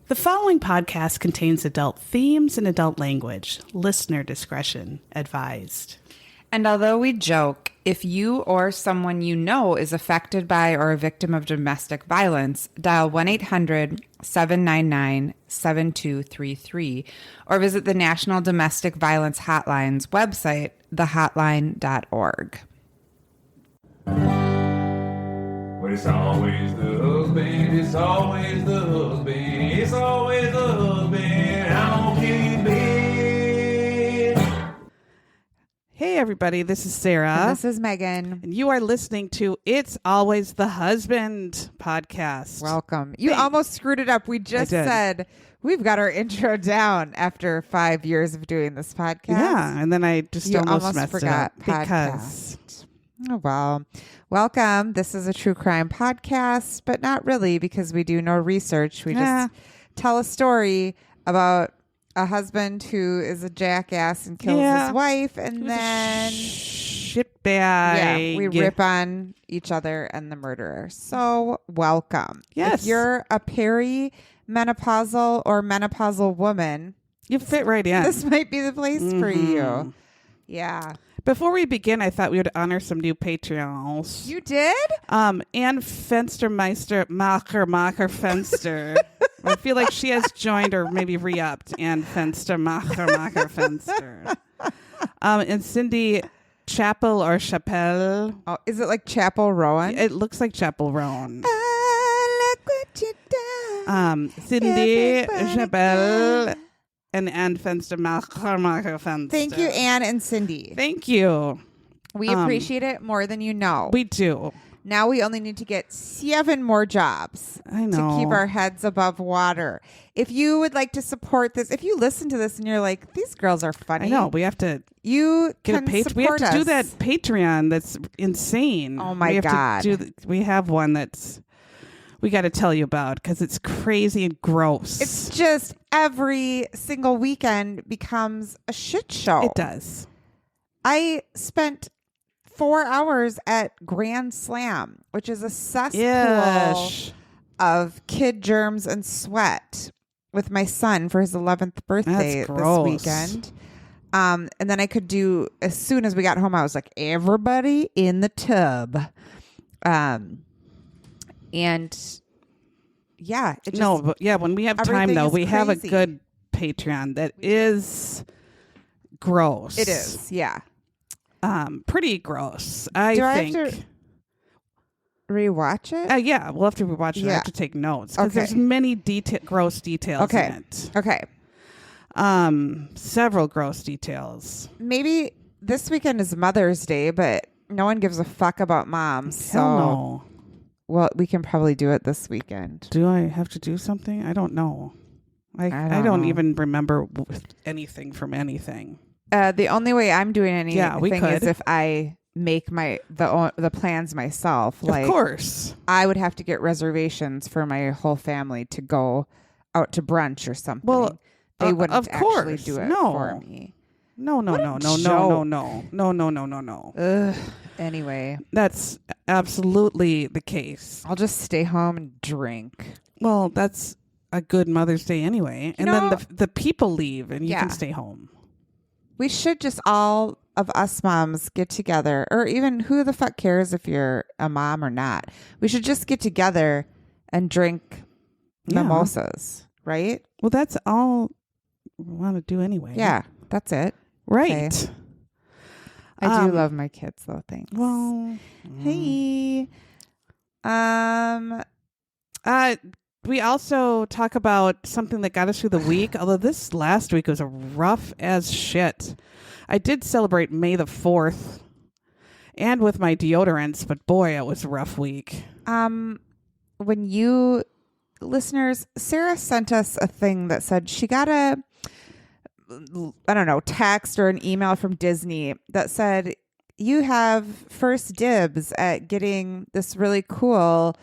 The following podcast contains adult themes and adult language. Listener discretion advised. And although we joke, if you or someone you know is affected by or a victim of domestic violence, dial 1-800-799-7233 or visit the National Domestic Violence Hotline's website, thehotline.org. But it's always the husband, it's always the husband, it's always the husband. I'm gonna keep it. Hey, everybody, this is Sarah. And this is Megan. And you are listening to It's Always the Husband podcast. Welcome. You almost screwed it up. We just said we've got our intro down after 5 years of doing this podcast. Yeah, and then I just almost messed forgot it up because... Oh, well, welcome. This is a true crime podcast, but not really because we do no research. We just tell a story about a husband who is a jackass and kills his wife, and then shitbag. We rip on each other and the murderer. So welcome. Yes. If you're a perimenopausal or menopausal woman, you fit right in. This might be the place for you. Yeah. Before we begin, I thought we would honor some new Patreons. You did? Ann Fenstermeister, Macher Fenster. I feel like she has joined or maybe re-upped. Ann Fenster, Macher Fenster. And Cindy Chapel or Chappelle. Oh, is it like Chapel Rowan? It looks like Chapel Rowan. I like what you done. Cindy Chapel. And Ann Fenster, Macher Fenster. Thank you, Ann and Cindy. Thank you. We appreciate it more than you know. We do. Now we only need to get 7 more jobs to keep our heads above water. If you would like to support this, if you listen to this and you're like, these girls are funny. I know. We have to get we have to do that Patreon that's insane. Oh, my God. We have one that's... we got to tell you about because it's crazy and gross. It's just every single weekend becomes a shit show. It does. I spent 4 hours at Grand Slam, which is a cesspool of kid germs and sweat with my son for his 11th birthday this weekend. And then I could do, as soon as we got home, I was like, everybody in the tub. And yeah, when we have time though, we have a good Patreon that is gross. It is, yeah. Pretty gross. I think. I have to rewatch it? Yeah, we'll have to rewatch it. I have to take notes because there's many gross details in it. Okay. Several gross details. Maybe this weekend is Mother's Day, but no one gives a fuck about moms. Hell no. Well, we can probably do it this weekend. Do I have to do something? I don't know. I don't even remember anything from anything. The only way I'm doing anything is if I make the plans myself. Of course. I would have to get reservations for my whole family to go out to brunch or something. Well, they wouldn't actually do it for me. No. Ugh. Anyway, that's absolutely the case. I'll just stay home and drink. Well, that's a good Mother's Day anyway. And then the people leave and you can stay home. We should just all of us moms get together, or even who the fuck cares if you're a mom or not. We should just get together and drink mimosas, right? Well, that's all we want to do anyway. Yeah, that's it. Right. Okay. I do love my kids, though. Thanks. Well, hey. We also talk about something that got us through the week, although this last week was a rough as shit. I did celebrate May the 4th and with my deodorants, but boy, it was a rough week. When you listeners, Sarah sent us a thing that said she got a text or an email from Disney that said, you have first dibs at getting this really cool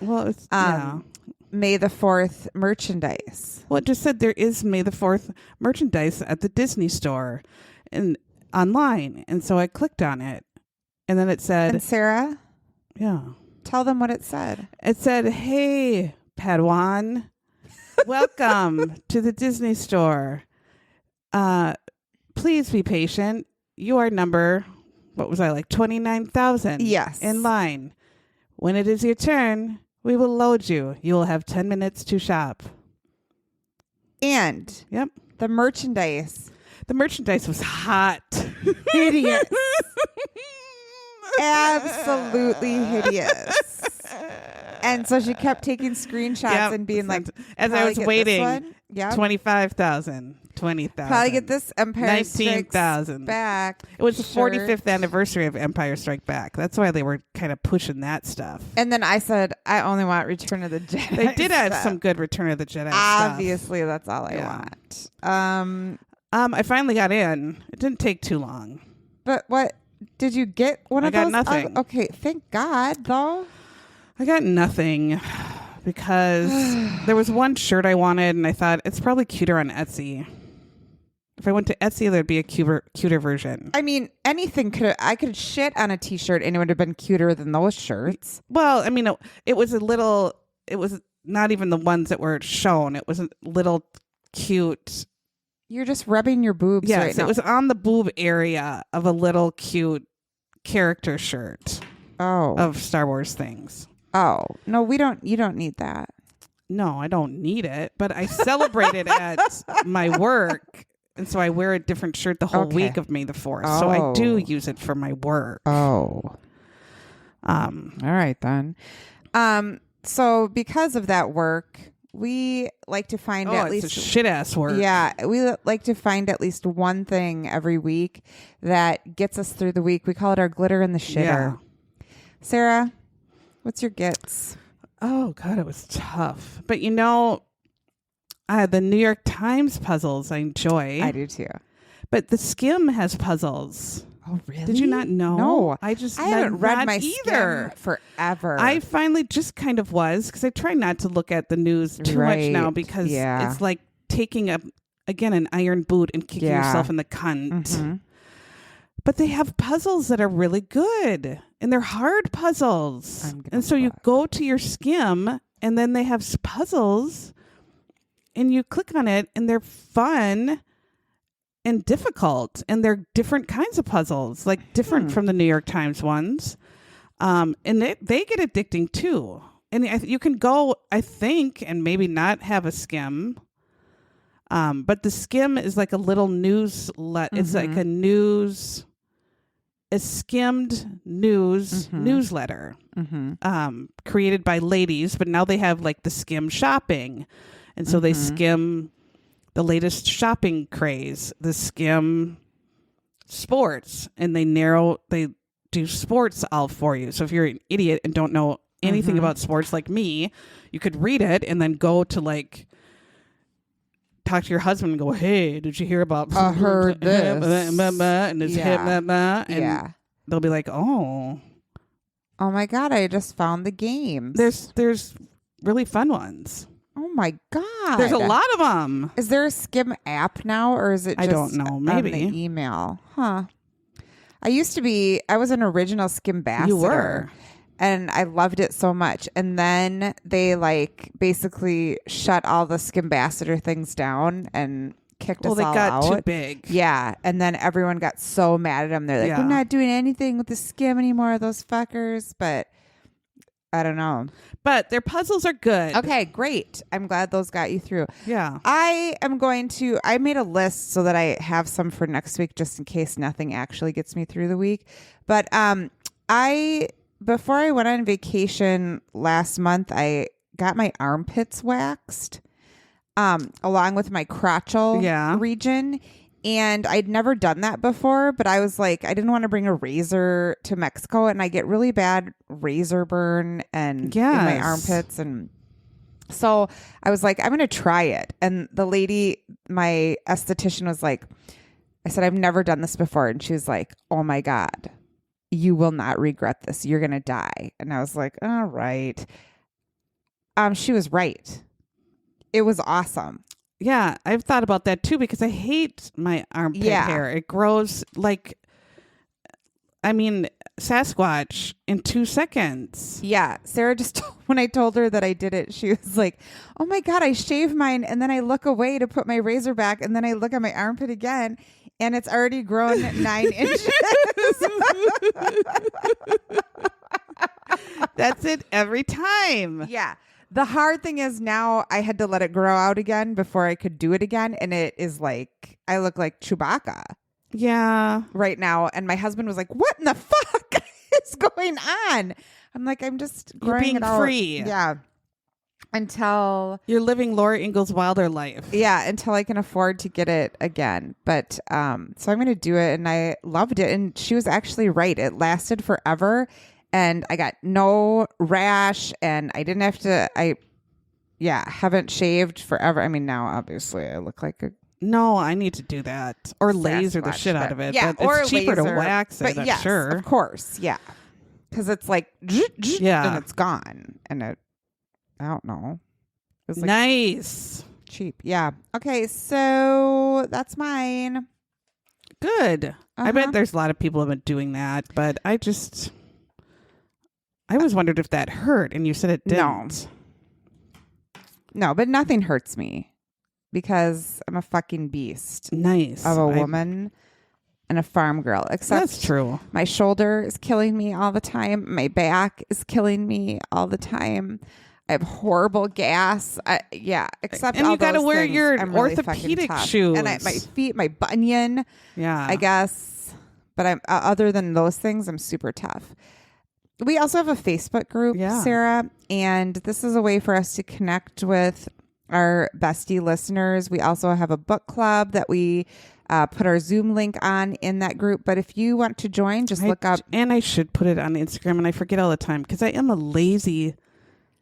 May the 4th merchandise. Well, it just said there is May the 4th merchandise at the Disney store and online. And so I clicked on it. And then it said... And Sarah? Yeah. Tell them what it said. It said, hey, Padawan, Welcome to the Disney store. Please be patient. You are number, what was I like, 29,000? Yes. In line. When it is your turn, we will load you. You will have 10 minutes to shop. And Yep. the merchandise. The merchandise was hot. Hideous. Absolutely hideous. And so she kept taking screenshots Yep. and being like, as I was waiting, yeah, 25,000, 20,000. probably get this Empire Strikes 19,000. Back. It was the shirt. 45th anniversary of Empire Strike Back. That's why they were kind of pushing that stuff. And then I said, I only want Return of the Jedi. They did have stuff. some good Return of the Jedi stuff. Obviously, that's all I Yeah. want. I finally got in. It didn't take too long. But what did you get? One I of got those? nothing. Okay, thank God, though. I got nothing because there was one shirt I wanted, and I thought it's probably cuter on Etsy. If I went to Etsy, there'd be a cuter version. I mean, anything I could shit on a T-shirt, and it would have been cuter than those shirts. Well, I mean, it was a little. It was not even the ones that were shown. It was a little cute. You're just rubbing your boobs Yes, right now. it was on the boob area of a little cute character shirt of Star Wars things. Oh, no, you don't need that. No, I don't need it, but I celebrate it at my work. And so I wear a different shirt the whole week of May the 4th. So I do use it for my work. Oh. All right, then. So because of that work, we like to find at least shit ass work. Yeah, we like to find at least one thing every week that gets us through the week. We call it our glitter in the shitter. Yeah. Sarah, what's your gets? Oh God, it was tough. But you know, the New York Times puzzles I enjoy. I do too. But the Skim has puzzles. Oh, really? Did you not know? No. I haven't read my either. Skim forever. I finally just kind of was, because I try not to look at the news too much now, because it's like taking an iron boot and kicking yourself in the cunt. Mm-hmm. But they have puzzles that are really good, and they're hard puzzles. And so you go to your Skim, and then they have puzzles, and you click on it, and they're fun and difficult, and they're different kinds of puzzles, like different from the New York Times ones, and they get addicting too. And you can go, I think, and maybe not have a Skim, but the Skim is like a little It's like a skimmed newsletter created by ladies, but now they have like the Skim shopping, and so they skim the latest shopping craze, the Skim sports, and they do sports all for you. So if you're an idiot and don't know anything about sports like me, you could read it and then go to like talk to your husband and go, hey, did you hear about I heard this and it's and they'll be like, oh my God, I just found the games. There's really fun ones. Oh my God. There's a lot of them. Is there a Skim app now, or is it just I don't know. Maybe. on the email? Huh. I was an original Skim ambassador. You were. And I loved it so much. And then they like basically shut all the Skim ambassador things down and kicked us all out. Well, they got too big. Yeah. And then everyone got so mad at them. They're like, we're not doing anything with the Skim anymore, those fuckers. But I don't know. But their puzzles are good. Okay, great. I'm glad those got you through. Yeah. I made a list so that I have some for next week just in case nothing actually gets me through the week. But before I went on vacation last month, I got my armpits waxed along with my crotchal region. And I'd never done that before, but I was like, I didn't want to bring a razor to Mexico, and I get really bad razor burn in my armpits. And so I was like, I'm going to try it. And the lady, my esthetician, was like, I said, I've never done this before. And she was like, oh my God, you will not regret this. You're going to die. And I was like, all right. She was right. It was awesome. Yeah, I've thought about that too, because I hate my armpit hair. It grows like, I mean, Sasquatch in 2 seconds. Yeah. Sarah just, when I told her that I did it, she was like, oh my God, I shave mine. And then I look away to put my razor back. And then I look at my armpit again and it's already grown 9 inches. That's it every time. Yeah. The hard thing is now I had to let it grow out again before I could do it again. And it is like, I look like Chewbacca Yeah. right now. And my husband was like, what in the fuck is going on? I'm like, I'm just You're growing being it out. free. Yeah. Until You're living Laura Ingalls Wilder life. until I can afford to get it again. But so I'm going to do it and I loved it. And she was actually right. It lasted forever. And I got no rash and I didn't have to, haven't shaved forever. I mean, now obviously I look like a No, I need to do that. Or laser the Sasquatch, shit out but- of it. Yeah, but or it's cheaper laser, to wax it, but I'm yes, sure. of course. Yeah. Because it's like, Yeah. and it's gone. And I don't know. It was like Nice. cheap. Yeah. Okay. So that's mine. Good. I bet there's a lot of people who have been doing that, but I always wondered if that hurt, and you said it didn't. No, but nothing hurts me because I'm a fucking beast Nice. of a woman and a farm girl. Except That's true. my shoulder is killing me all the time. My back is killing me all the time. I have horrible gas. Except And all you got to those wear things, your I'm really fucking orthopedic tough. shoes. And my feet, my bunion, Yeah. I guess. But I'm other than those things, I'm super tough. We also have a Facebook group, Sarah, and this is a way for us to connect with our bestie listeners. We also have a book club that we put our Zoom link on in that group. But if you want to join, just look up. And I should put it on Instagram, and I forget all the time because I am a lazy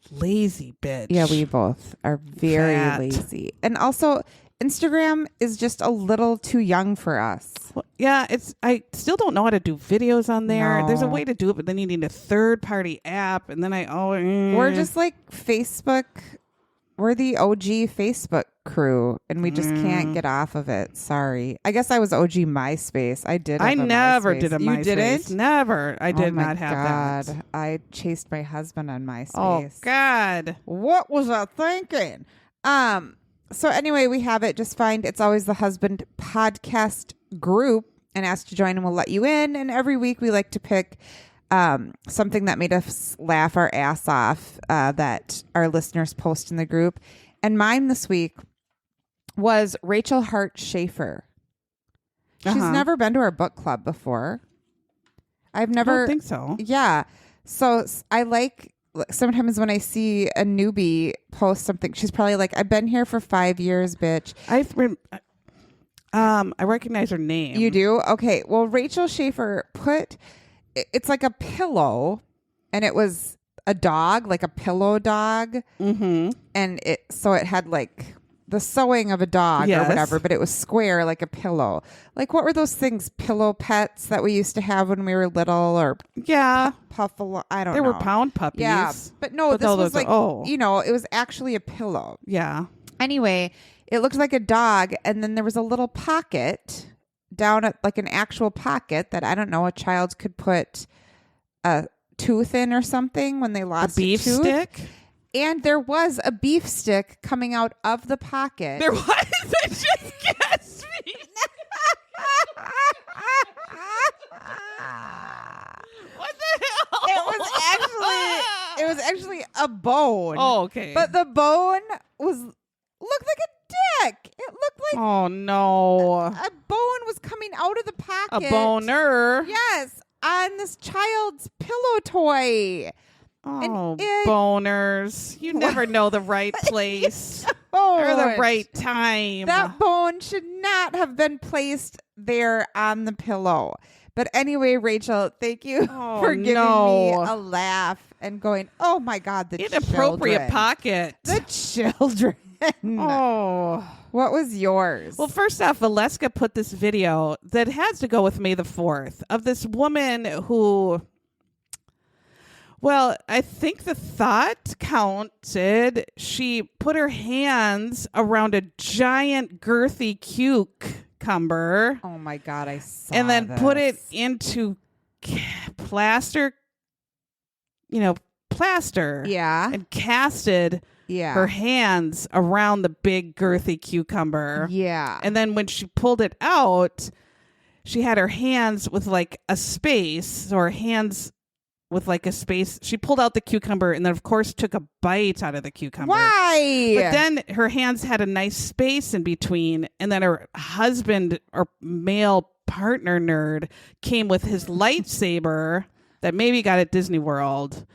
bitch. Yeah, we both are very Fat. lazy. And also, Instagram is just a little too young for us. Well, yeah, I still don't know how to do videos on there. No. There's a way to do it, but then you need a third-party app, and then We're just like Facebook. We're the OG Facebook crew, and we just can't get off of it. Sorry. I guess I was OG MySpace. I did. I have a never MySpace. did a MySpace. You didn't? Never. I did Oh my not have God. that. I chased my husband on MySpace. Oh God. What was I thinking? So anyway, we have it. Just find It's Always the Husband podcast group and ask to join and we'll let you in. And every week we like to pick something that made us laugh our ass off that our listeners post in the group. And mine this week was Rachel Hart Schaefer. She's never been to our book club before. I've never. I don't think so. Yeah. So I like sometimes when I see a newbie post something, she's probably like, I've been here for 5 years, bitch. I recognize her name. You do? Okay. Well, Rachel Schaefer it's like a pillow and it was a dog, like a pillow dog. Mm-hmm. And it had like the sewing of a dog or whatever, but it was square like a pillow. Like what were those things? Pillow pets that we used to have when we were little or Puffalo. I don't know. They were pound puppies. Yeah. But no, this was like, it was actually a pillow. Yeah. Anyway, it looked like a dog. And then there was a little pocket down at like an actual pocket that I don't know, a child could put a tooth in or something when they lost a beef tooth. stick. And there was a beef stick coming out of the pocket. There was. I just guessed me. What the hell? It was actually a bone. Oh, okay. But the bone looked like a dick. It looked like oh no, a bone was coming out of the pocket. a boner. Yes, on this child's pillow toy. Oh, boners! You never know the right place or or the right time. That bone should not have been placed there on the pillow. But anyway, Rachel, thank you for giving me a laugh and going, oh my God, the inappropriate children. pocket. The children. Oh. What was yours? Well, first off, Valeska put this video that has to go with May the 4th of this woman who, well, I think the thought counted. She put her hands around a giant girthy cucumber. Oh my God, I saw and then this. put it into plaster, plaster. Yeah. And casted Yeah. her hands around the big girthy cucumber. Yeah. And then when she pulled it out, she had her hands with like a space, or hands with like a space. She pulled out the cucumber and then, of course, took a bite out of the cucumber. Why? But then her hands had a nice space in between. And then her husband or male partner nerd came with his lightsaber that maybe got at Disney World,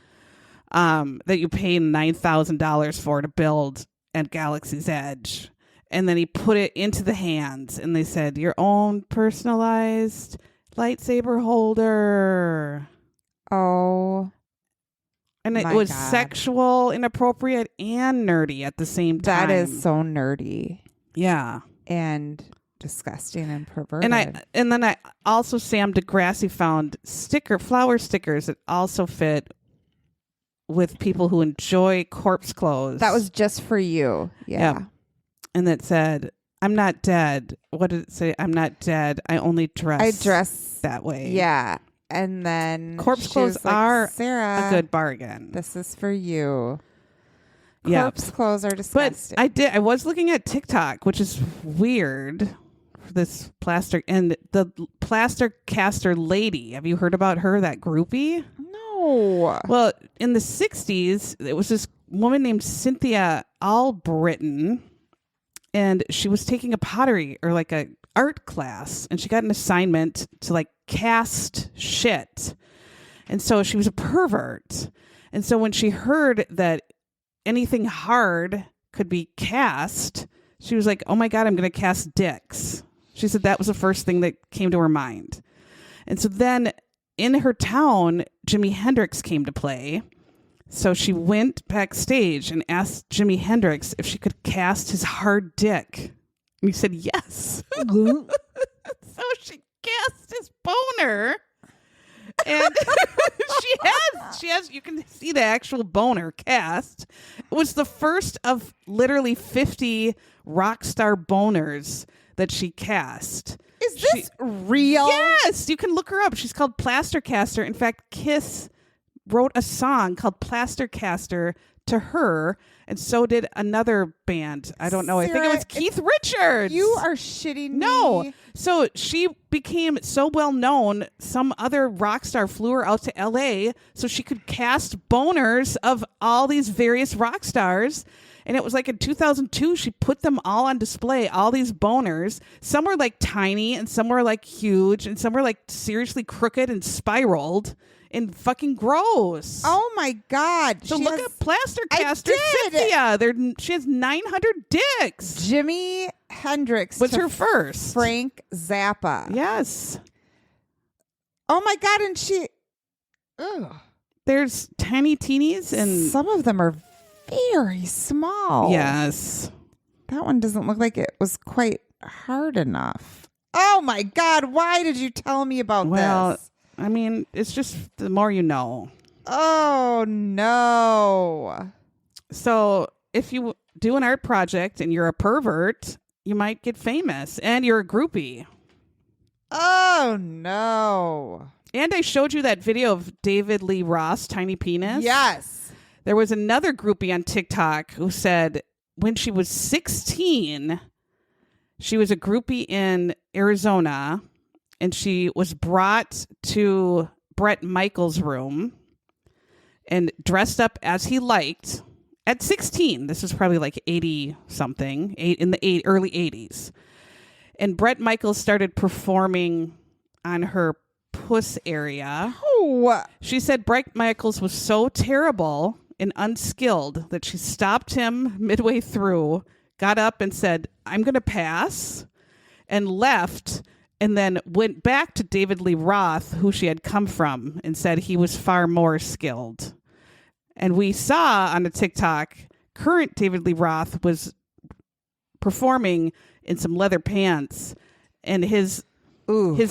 that you pay $9,000 for to build at Galaxy's Edge. And then he put it into the hands, and they said, your own personalized lightsaber holder. Oh. And it My was God. sexual, inappropriate, and nerdy at the same time. That is so nerdy Yeah. and disgusting and perverted. And then I also, Sam DeGrassi found flower stickers that also fit with people who enjoy corpse clothes. That was just for you. Yeah. And that said, I'm not dead. What did it say? I'm not dead. I only dress. I dress that way. Yeah. And then Corpse she clothes was like, are Sarah, a good bargain. This is for you. Yeah. Corpse clothes are But disgusting. I was looking at TikTok, which is weird. This plaster and the plaster caster lady. Have you heard about her? That groupie? No. Well, in the 60s, it was this woman named Cynthia Albritton, and she was taking a pottery or like a art class, and she got an assignment to like cast shit. And so she was a pervert. And so when she heard that anything hard could be cast, she was like, oh my God, I'm going to cast dicks. She said that was the first thing that came to her mind. And so then in her town, Jimi Hendrix came to play. So she went backstage and asked Jimi Hendrix if she could cast his hard dick. And he said yes. So she cast his boner. And she has, you can see the actual boner cast. It was the first of literally 50 rock star boners that she cast. Is this real? Yes, you can look her up. She's called Plaster Caster. In fact, Kiss wrote a song called Plaster Caster to her, and so did another band. I don't know. I think it was Keith Richards. You are shitting me. No. So she became so well known, some other rock star flew her out to LA so she could cast boners of all these various rock stars. And it was like in 2002, she put them all on display, all these boners. Some were like tiny and some were like huge and some were like seriously crooked and spiraled and fucking gross. Oh my God. So look at Plaster Caster Cynthia. She has 900 dicks. Jimi Hendrix. What's her first? Frank Zappa. Yes. Oh my God. And she. Ugh. There's tiny teenies and some of them are very small. Yes. That one doesn't look like it was quite hard enough. Oh my God. Why did you tell me about this? I mean, it's just the more you know. Oh, no. So if you do an art project and you're a pervert, you might get famous and you're a groupie. Oh, no. And I showed you that video of David Lee Ross, Tiny Penis. Yes. There was another groupie on TikTok who said when she was 16, she was a groupie in Arizona. And she was brought to Bret Michaels' room and dressed up as he liked at 16. This was probably like 80-something, in the early 80s. And Bret Michaels started performing on her puss area. Oh. She said Bret Michaels was so terrible and unskilled that she stopped him midway through, got up and said, I'm going to pass, and left. And then went back to David Lee Roth, who she had come from, and said he was far more skilled. And we saw on the TikTok, current David Lee Roth was performing in some leather pants, and his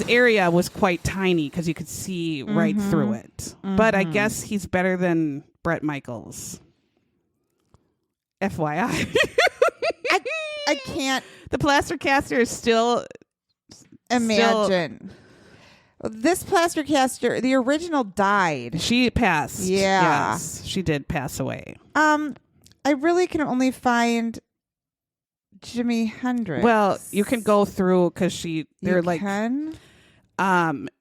area was quite tiny because you could see right through it. Mm-hmm. But I guess he's better than Bret Michaels. FYI. I can't The Plaster Caster is still... imagine. This plaster caster, the original, died. She passed. Yeah. Yes, she did pass away. I really can only find Jimi Hendrix. Well, you can go through because they're like,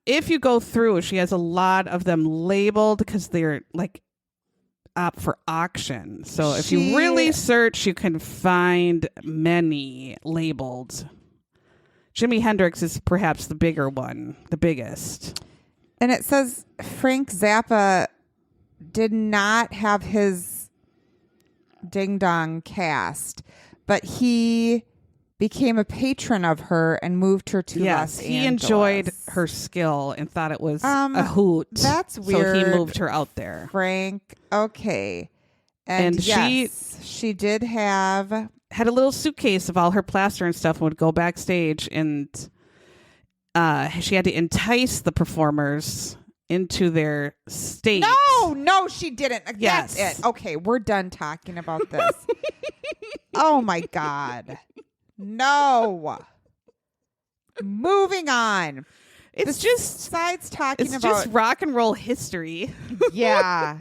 if you go through, she has a lot of them labeled because they're like up for auction. So if you really search, you can find many labeled. Jimi Hendrix is perhaps the bigger one, the biggest. And it says Frank Zappa did not have his Ding Dong cast, but he became a patron of her and moved her to Los Angeles. He enjoyed her skill and thought it was a hoot. That's weird. So he moved her out there. Frank, okay. And yes, she did had a little suitcase of all her plaster and stuff and would go backstage, and she had to entice the performers into their state. No, she didn't. Yes. That's it. Okay, we're done talking about this. Oh my God. No. Moving on. It's just rock and roll history. Yeah.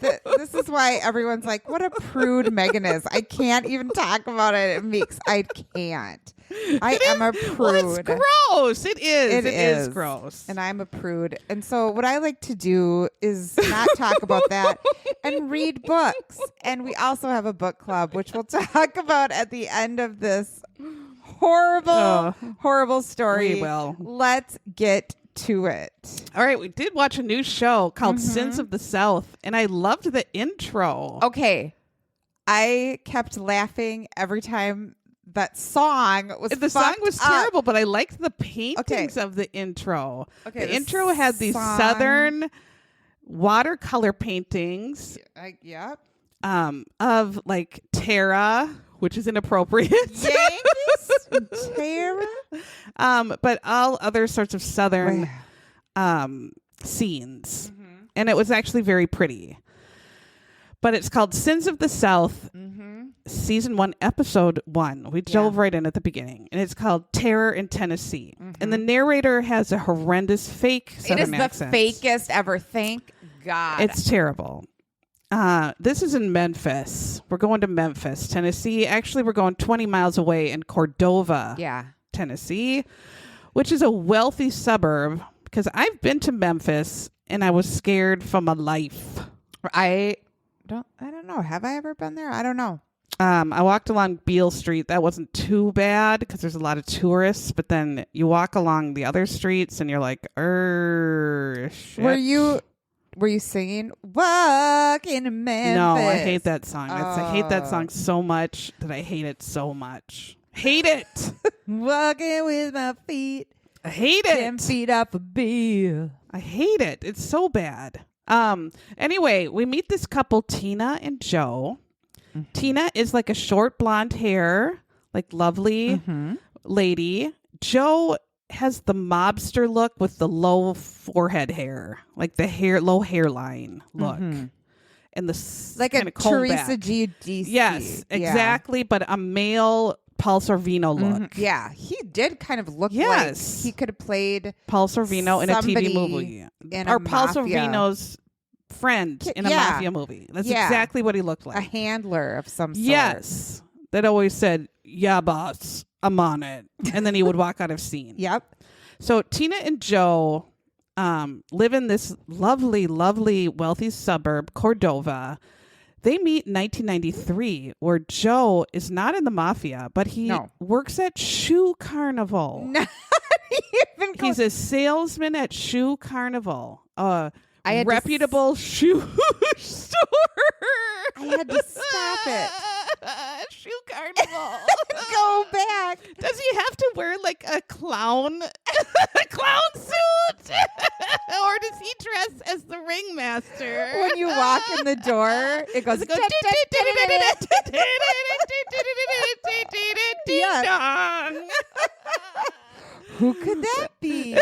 This is why everyone's like, what a prude Megan is. I can't even talk about it. I can't. I am a prude. Well, it's gross. It is. It is gross. And I'm a prude. And so what I like to do is not talk about that and read books. And we also have a book club, which we'll talk about at the end of this horrible story. We will. Let's get to it. All right, we did watch a new show called Sins of the South, and I loved the intro. Okay. I kept laughing every time that song was The song was terrible, but I liked the paintings of the intro. Okay, the intro had these southern watercolor paintings of like Tara, which is inappropriate. Yankees? Tara? But all other sorts of southern scenes. And it was actually very pretty. But it's called Sins of the South, Season 1, Episode 1. We dove right in at the beginning. And it's called Terror in Tennessee. And the narrator has a horrendous fake southern accent. It is the fakest ever. Thank God. It's terrible. This is in Memphis. We're going to Memphis, Tennessee. Actually, we're going 20 miles away in Cordova, Tennessee, which is a wealthy suburb, because I've been to Memphis and I was scared for my life. I don't know. Have I ever been there? I don't know. I walked along Beale Street. That wasn't too bad because there's a lot of tourists, but then you walk along the other streets and you're like, shit. Were you singing Walk in Memphis? No, I hate that song. I hate that song so much that I hate it so much. Hate it. Walking with my feet. I hate it. 10 feet off a bill. I hate it. It's so bad. Anyway, we meet this couple, Tina and Joe. Tina is like a short blonde hair, like lovely lady. Joe has the mobster look with the low forehead hair, like the low hairline look. And the like a Teresa Giudice. Yes, exactly. But a male Paul Sorvino look. Yeah, he did kind of look like he could have played Paul Sorvino in a TV movie. Or Paul Sorvino's friend in a mafia movie. That's exactly what he looked like. A handler of some sort. Yes. That always said, yeah, boss, I'm on it. And then he would walk out of scene. Yep. So Tina and Joe live in this lovely, lovely, wealthy suburb, Cordova. They meet in 1993, where Joe is not in the mafia, but he works at Shoe Carnival. Not even He's a salesman at Shoe Carnival, a reputable shoe store. I had to stop it. Shoe Carnival. Go back. Does he have to wear like a clown suit? Or does he dress as the ringmaster? When you walk in the door, it goes. Who could that be?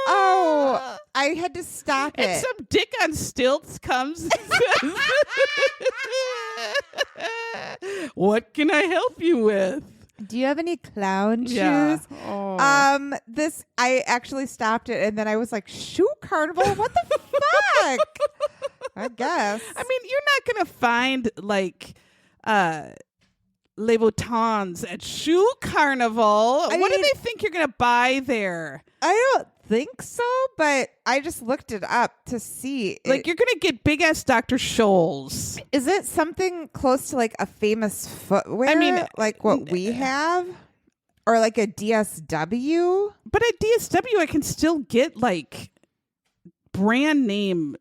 Oh, I had to stop it. And some dick on stilts comes and says, what can I help you with? Do you have any clown Yeah. shoes? Oh. This I actually stopped it, and then I was like, Shoe Carnival? What the fuck? I guess. I mean, you're not going to find like Louboutins at Shoe Carnival. What do mean- they think you're going to buy there? I don't think so, but I just looked it up to see. Like, you're going to get big ass Dr. Scholl's. Is it something close to like a famous footwear? I mean, like what we have? Or like a DSW? But at DSW, I can still get like brand name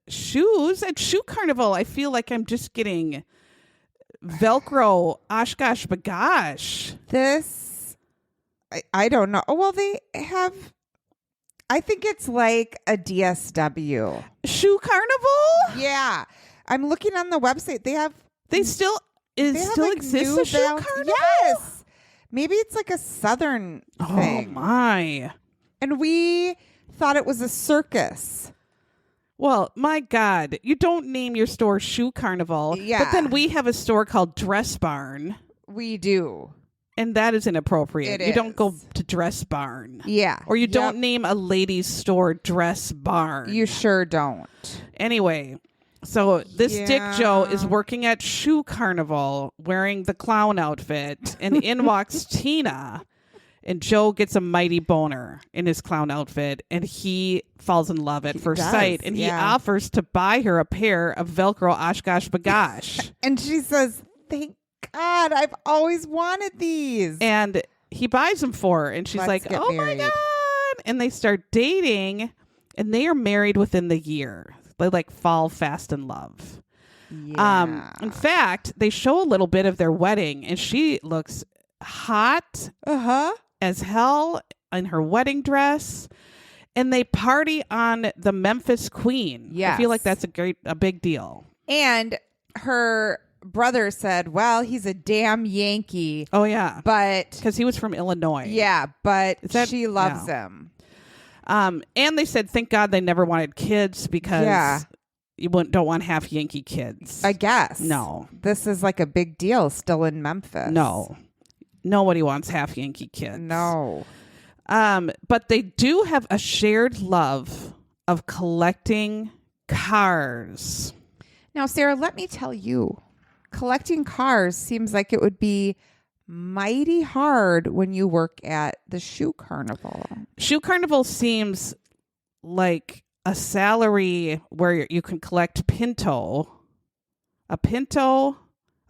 shoes. At Shoe Carnival, I feel like I'm just getting Velcro Oshkosh Bagosh. This, I don't know. Oh, well, they have, I think it's like a DSW. Shoe Carnival? Yeah. I'm looking on the website. They have, They still they have, still like, exists New a Shoe Balance- Carnival? Yes. Maybe it's like a Southern thing. Oh my. And we thought it was a circus. Well, my God, you don't name your store Shoe Carnival. Yeah. But then we have a store called Dress Barn, We do. and that is inappropriate. It You don't go is. to Dress Barn. Yeah. Or you Yep. don't name a ladies' store Dress Barn. You sure don't. Anyway, so this Dick Joe is Yeah. working at Shoe Carnival wearing the clown outfit, and in walks Tina. And Joe gets a mighty boner in his clown outfit, and he falls in love at He first does, sight. And he yeah. offers to buy her a pair of Velcro Oshkosh Bagosh. And she says, thank God, I've always wanted these. And he buys them for her. And she's Let's like, get oh married." my God. And they start dating, and they are married within the year. They like fall fast in love. Yeah. In fact, they show a little bit of their wedding, and she looks hot Uh-huh. as hell in her wedding dress. And they party on the Memphis Queen. I feel like Yes. that's a big deal. And her brother said, well, he's a damn Yankee, Oh yeah, but because he was from Illinois. yeah, but Is that- she loves yeah. him. And they said, thank God they never wanted kids because Yeah. you don't want half Yankee kids. I guess. No. This is like a big deal still in Memphis. No. Nobody wants half Yankee kids. No. But they do have a shared love of collecting cars. Now, Sarah, let me tell you, collecting cars seems like it would be mighty hard when you work at the Shoe Carnival. Shoe Carnival seems like a salary where you can collect a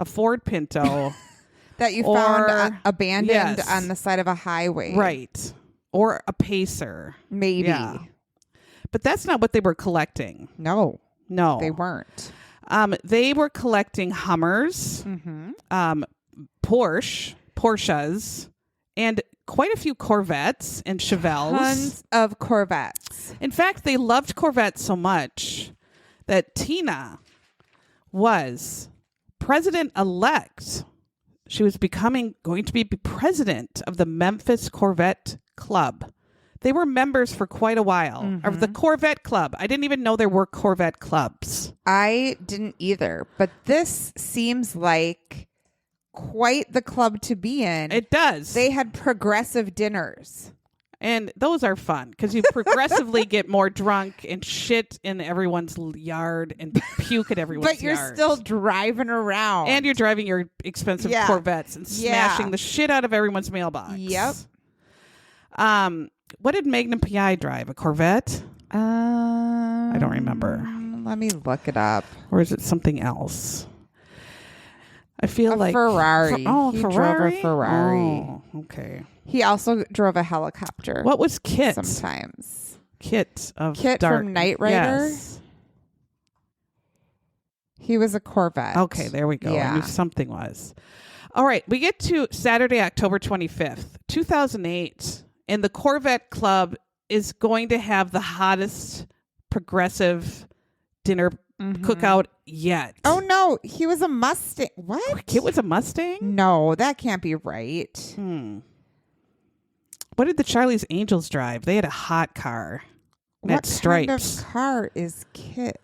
Ford Pinto, That you Or- found abandoned yes. on the side of a highway. right, or a Pacer. Maybe. Yeah. But that's not what they were collecting. No, No, they weren't. They were collecting Hummers, Mm-hmm. Porsches, and quite a few Corvettes and Chevelles. Tons of Corvettes. In fact, they loved Corvettes so much that Tina was president-elect. She was going to be president of the Memphis Corvette Club. They were members for quite a while of the Corvette Club. I didn't even know there were Corvette clubs. I didn't either, but this seems like quite the club to be in. It does. They had progressive dinners. And those are fun because you progressively get more drunk and shit in everyone's yard and puke at everyone's But you're yard. still driving around. And you're driving your expensive Yeah. Corvettes and Yeah. smashing the shit out of everyone's mailbox. Yep. What did Magnum PI drive? A Corvette? I don't remember. Let me look it up. Or is it something else? I feel A like Ferrari. He drove a Ferrari. Ferrari. Oh, okay. He also drove a helicopter. What was Kit? Sometimes. Kit of Kit Dark. from Knight Rider? Yes. He was a Corvette. Okay, there we go. I Yeah. knew something was. All right, we get to Saturday, October 25th, 2008, and the Corvette Club is going to have the hottest progressive dinner cookout yet. Oh no, he was a Mustang. What? Kit was a Mustang? No, that can't be right. What did the Charlie's Angels drive? They had a hot car. What That stripes. kind of car is Kit?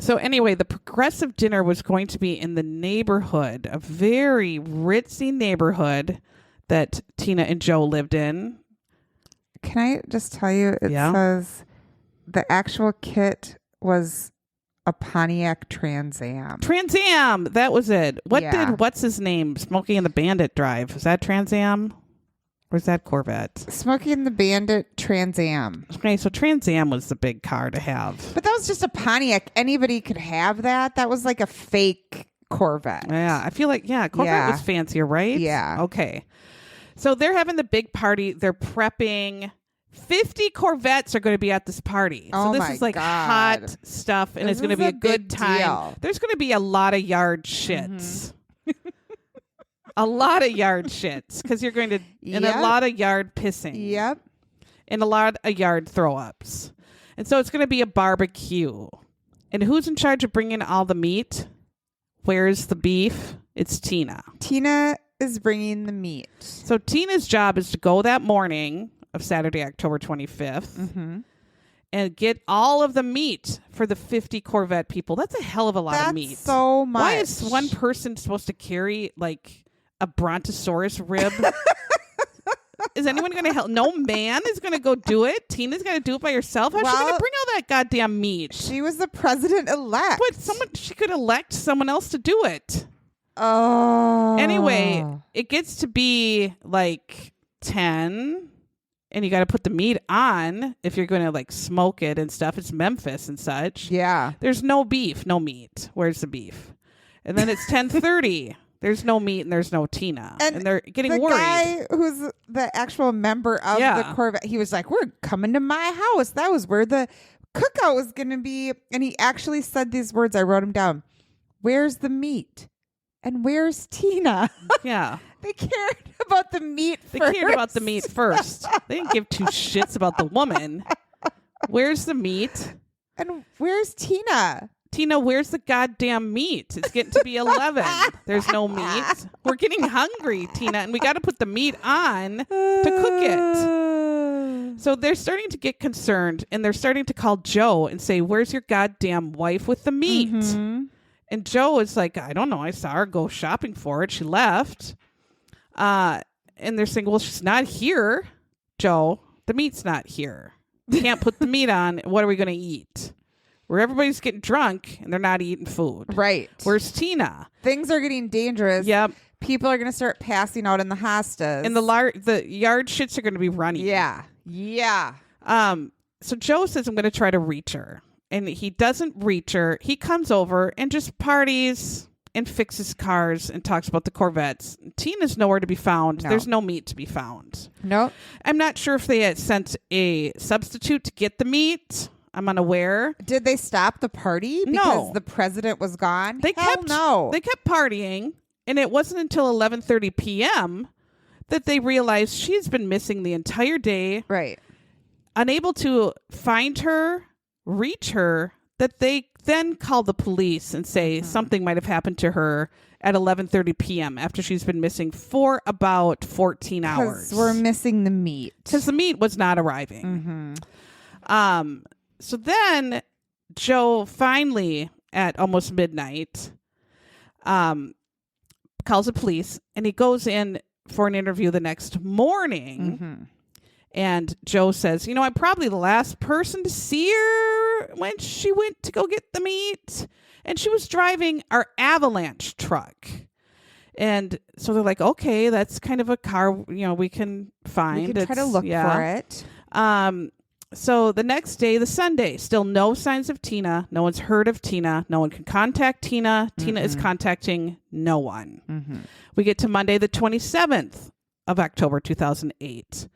So anyway, the progressive dinner was going to be in the neighborhood, a very ritzy neighborhood that Tina and Joe lived in. Can I just tell you, it says the actual kit was a Pontiac Trans Am. Trans Am, that was it. What's his name? Smokey and the Bandit drive. Was that Trans Am? Or is that Corvette? Smokey and the Bandit Trans Am. Okay, so Trans Am was the big car to have. But that was just a Pontiac. Anybody could have that. That was like a fake Corvette. Yeah, I feel like, Corvette was fancier, right? Yeah. Okay. So they're having the big party. They're prepping. 50 Corvettes are going to be at this party. So this is like hot stuff, and it's going to be a good time. Deal. There's going to be a lot of yard shits. A lot of yard shits, because you're going to, and a lot of yard pissing. Yep. And a lot of yard throw-ups. And so it's going to be a barbecue. And who's in charge of bringing all the meat? Where's the beef? It's Tina. Tina is bringing the meat. So Tina's job is to go that morning of Saturday, October 25th, and get all of the meat for the 50 Corvette people. That's a hell of a lot of meat. That's so much. Why is one person supposed to carry like a brontosaurus rib? Is anyone going to help? No man is going to go do it. Tina's going to do it by herself. How's she going to bring all that goddamn meat? She was the president-elect. But she could elect someone else to do it. Oh. Anyway, it gets to be like 10, and you got to put the meat on if you're going to like smoke it and stuff. It's Memphis and such. Yeah. There's no beef, no meat. Where's the beef? And then it's 10:30. There's no meat and there's no Tina. And they're getting worried. The guy who's the actual member of the Corvette, he was like, we're coming to my house. That was where the cookout was going to be. And he actually said these words. I wrote them down. Where's the meat? And where's Tina? Yeah. They cared about the meat first. They cared about the meat first. They didn't give two shits about the woman. Where's the meat? And where's Tina? Tina, where's the goddamn meat? It's getting to be 11. There's no meat. We're getting hungry, Tina, and we got to put the meat on to cook it. So they're starting to get concerned, and they're starting to call Joe and say, where's your goddamn wife with the meat? And Joe is like, I don't know. I saw her go shopping for it. She left. And they're saying, well, she's not here, Joe. The meat's not here. We can't put the meat on. What are we going to eat? Where everybody's getting drunk and they're not eating food. Right. Where's Tina? Things are getting dangerous. Yep. People are going to start passing out in the hostas. And the yard shits are going to be running. Yeah. Yeah. So Joe says, I'm going to try to reach her. And he doesn't reach her. He comes over and just parties and fixes cars and talks about the Corvettes. Tina's nowhere to be found. No. There's no meat to be found. Nope. I'm not sure if they had sent a substitute to get the meat. I'm unaware. Did they stop the party because the president was gone? They kept partying, and it wasn't until 11:30 p.m. that they realized she's been missing the entire day. Right. Unable to find her, reach her, that they then call the police and say something might have happened to her at 11:30 p.m. after she's been missing for about 14 hours. Because we're missing the meat. Because the meat was not arriving. So then Joe finally, at almost midnight, calls the police, and he goes in for an interview the next morning. And Joe says, I'm probably the last person to see her when she went to go get the meat. And she was driving our avalanche truck. And so they're like, okay, that's kind of a car, we can find. We can try to look for it. So the next day, the Sunday, still no signs of Tina. No one's heard of Tina. No one can contact Tina. Tina is contacting no one. We get to Monday, the 27th of October, 2008.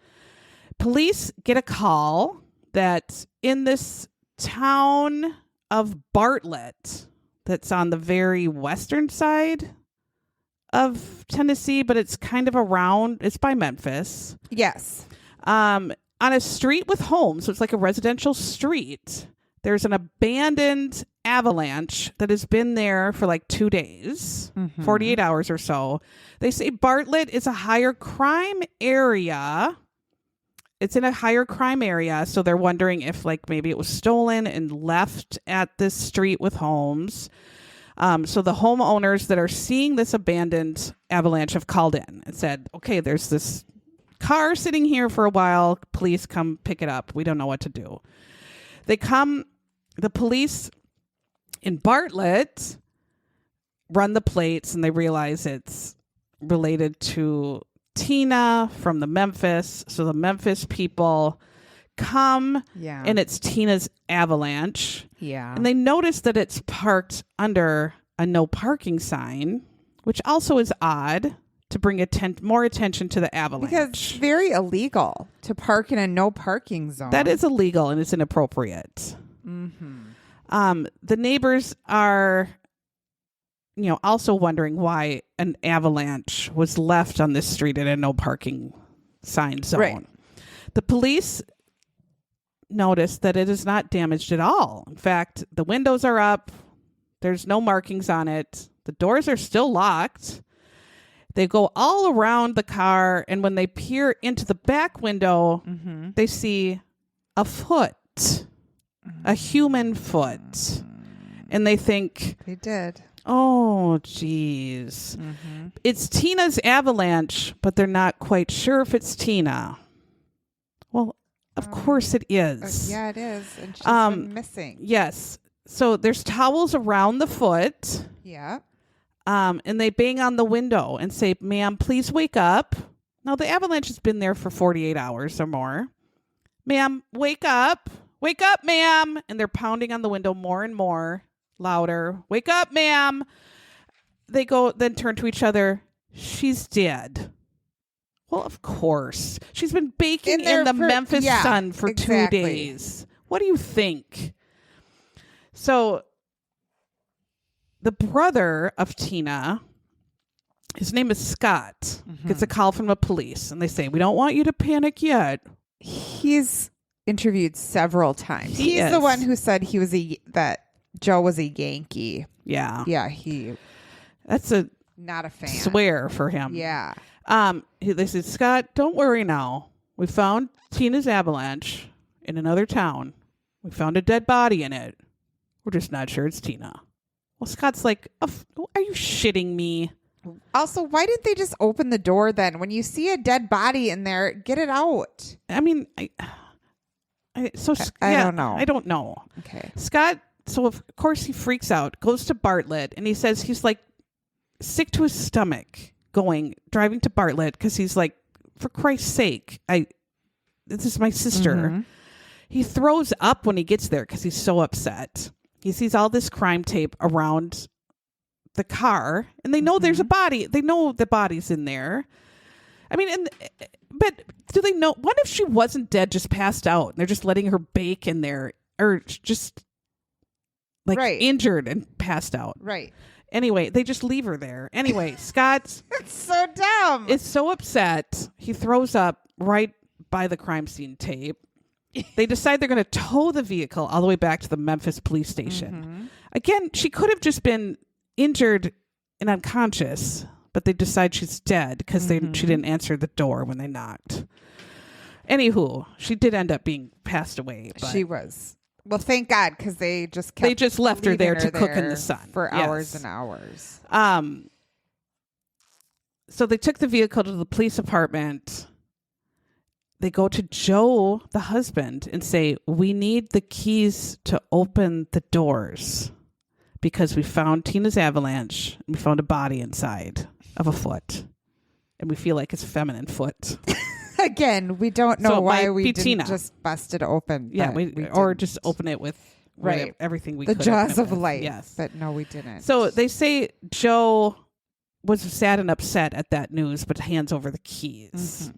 Police get a call that in this town of Bartlett, that's on the very western side of Tennessee, but it's kind of it's by Memphis. Yes. On a street with homes, so it's like a residential street, there's an abandoned avalanche that has been there for like 2 days, 48 hours or so. They say Bartlett is a higher crime area, it's in a higher crime area, so they're wondering if like maybe it was stolen and left at this street with homes. So the homeowners that are seeing this abandoned avalanche have called in and said, okay, there's this car sitting here for a while. Please come pick it up. We don't know what to do. The police in Bartlett run the plates and they realize it's related to Tina from the Memphis. So the Memphis people come and it's Tina's avalanche. Yeah. And they notice that it's parked under a no parking sign, which also is odd to bring more attention to the avalanche. Because it's very illegal to park in a no parking zone. That is illegal and it's inappropriate. The neighbors are, also wondering why an avalanche was left on this street in a no parking sign zone. Right. The police noticed that it is not damaged at all. In fact, the windows are up. There's no markings on it. The doors are still locked. They go all around the car, and when they peer into the back window, they see a foot, a human foot. And they think, they did. Oh, geez. It's Tina's avalanche, but they're not quite sure if it's Tina. Well, of course it is. Yeah, it is. And she's been missing. Yes. So there's towels around the foot. Yeah. And they bang on the window and say, ma'am, please wake up. Now, the avalanche has been there for 48 hours or more. Ma'am, wake up. Wake up, ma'am. And they're pounding on the window more and more, louder. Wake up, ma'am. They then turn to each other. She's dead. Well, of course. She's been baking in the Memphis sun for 2 days. What do you think? So the brother of Tina, his name is Scott, gets a call from the police, and they say, we don't want you to panic yet. He's interviewed several times. He's the one who said that Joe was a Yankee. Yeah. Yeah, that's a not a fan. Swear for him. Yeah. They said, Scott, don't worry now. We found Tina's avalanche in another town. We found a dead body in it. We're just not sure it's Tina. Well, Scott's like, are you shitting me? Also, why didn't they just open the door then? When you see a dead body in there, get it out. I mean, I don't know. I don't know. Okay. Scott, so of course he freaks out, goes to Bartlett, and he says he's like sick to his stomach driving to Bartlett because he's like, for Christ's sake, this is my sister. He throws up when he gets there because he's so upset. He sees all this crime tape around the car, and they know there's a body. They know the body's in there. I mean, but do they know? What if she wasn't dead, just passed out, and they're just letting her bake in there, or just like injured and passed out? Right. Anyway, they just leave her there. Anyway, Scott it's so dumb. Is so upset. He throws up right by the crime scene tape. They decide they're going to tow the vehicle all the way back to the Memphis police station. Again, she could have just been injured and unconscious, but they decide she's dead because she didn't answer the door when they knocked. Anywho, she did end up being passed away. But she was. Well, thank God, because they just left her there to cook in the sun for hours and hours. So they took the vehicle to the police department. They go to Joe, the husband, and say, we need the keys to open the doors because we found Tina's avalanche and we found a body inside of a foot. And we feel like it's a feminine foot. Again, we don't know why we didn't Tina. Just bust it open. Yeah, or just open it with everything we could. The jaws of with. life. Yes. But no, we didn't. So they say Joe was sad and upset at that news, but hands over the keys.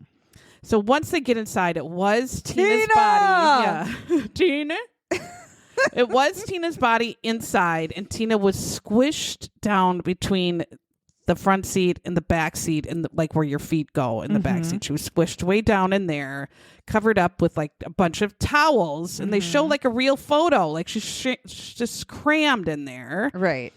So once they get inside, it was Tina's body. Yeah. Tina. It was Tina's body inside, and Tina was squished down between the front seat and the back seat, and like where your feet go in the back seat. She was squished way down in there, covered up with like a bunch of towels, and they show like a real photo, like she's just crammed in there. Right.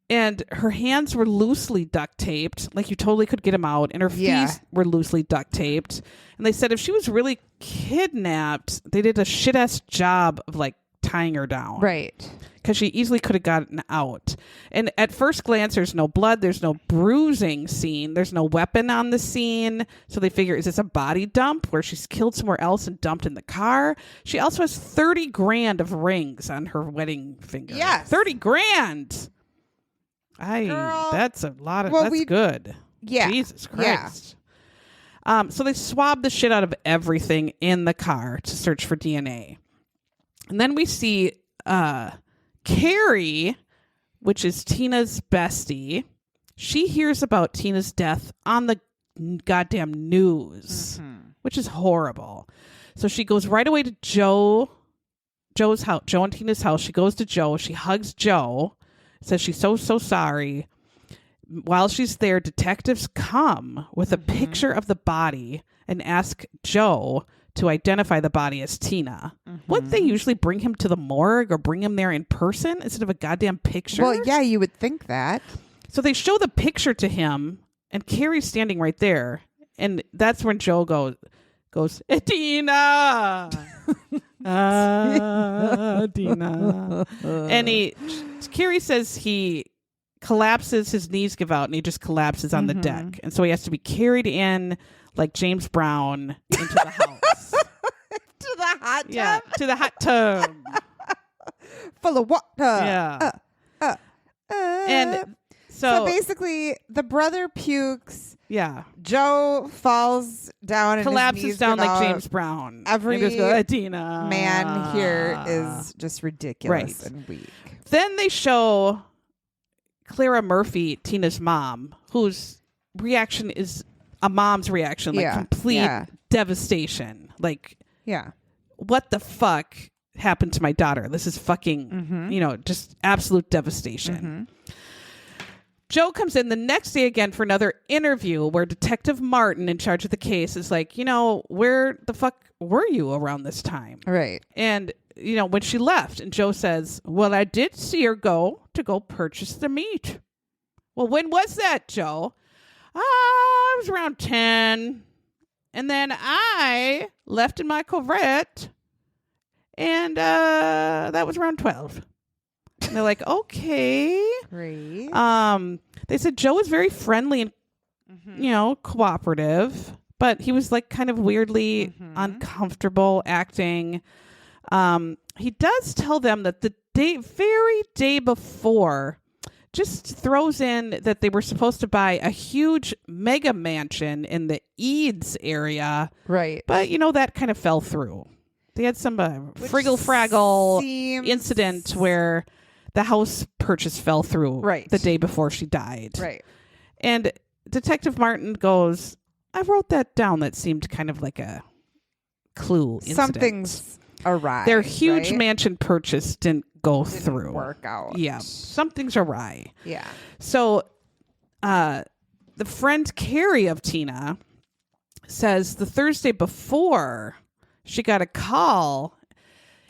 And her hands were loosely duct taped, like you totally could get them out. And her feet were loosely duct taped. And they said if she was really kidnapped, they did a shit-ass job of like tying her down. Right. Because she easily could have gotten out. And at first glance, there's no blood. There's no bruising scene. There's no weapon on the scene. So they figure, is this a body dump where she's killed somewhere else and dumped in the car? She also has 30 grand of rings on her wedding finger. Yes. 30 grand. Girl. That's a lot of, that's good. Yeah. Jesus Christ. Yeah. So they swab the shit out of everything in the car to search for DNA. And then we see Carrie, which is Tina's bestie. She hears about Tina's death on the goddamn news, which is horrible. So she goes right away to Joe's house, Joe and Tina's house. She goes to Joe. She hugs Joe, says she's so sorry. While she's there, detectives come with a picture of the body and ask Joe to identify the body as Tina. Wouldn't they usually bring him to the morgue or bring him there in person instead of a goddamn picture? Well, yeah, you would think that. So they show the picture to him, and Carrie's standing right there. And that's when Joe goes, Tina! Tina. And Carrie says he collapses, his knees give out, and he just collapses on the deck. And so he has to be carried in like James Brown into the house. To the hot tub? Yeah, to the hot tub. Full of water. Yeah. And so basically, the brother pukes. Yeah. Joe falls down and collapses down like James Brown. Every just goes, Tina. man here is just ridiculous and weak. Then they show Clara Murphy, Tina's mom, whose reaction is a mom's reaction, like complete devastation. Like, what the fuck happened to my daughter? This is fucking, just absolute devastation. Joe comes in the next day again for another interview where Detective Martin, in charge of the case, is like, where the fuck were you around this time? Right. And, when she left, and Joe says, well, I did see her go purchase the meat. Well, when was that, Joe? I was around 10. And then I left in my Corvette, and that was around 12. And they're like, okay. Great. They said Joe was very friendly and, cooperative, but he was like kind of weirdly uncomfortable acting. He does tell them that the very day before, just throws in that they were supposed to buy a huge mega mansion in the Eads area. Right. But, that kind of fell through. They had some friggle-fraggle incident where the house purchase fell through the day before she died. Right. And Detective Martin goes, I wrote that down. That seemed kind of like a clue incident. Something's awry. Their huge mansion purchase didn't go through. Work out. Yeah. Something's awry. Yeah. So the friend Carrie of Tina says the Thursday before she got a call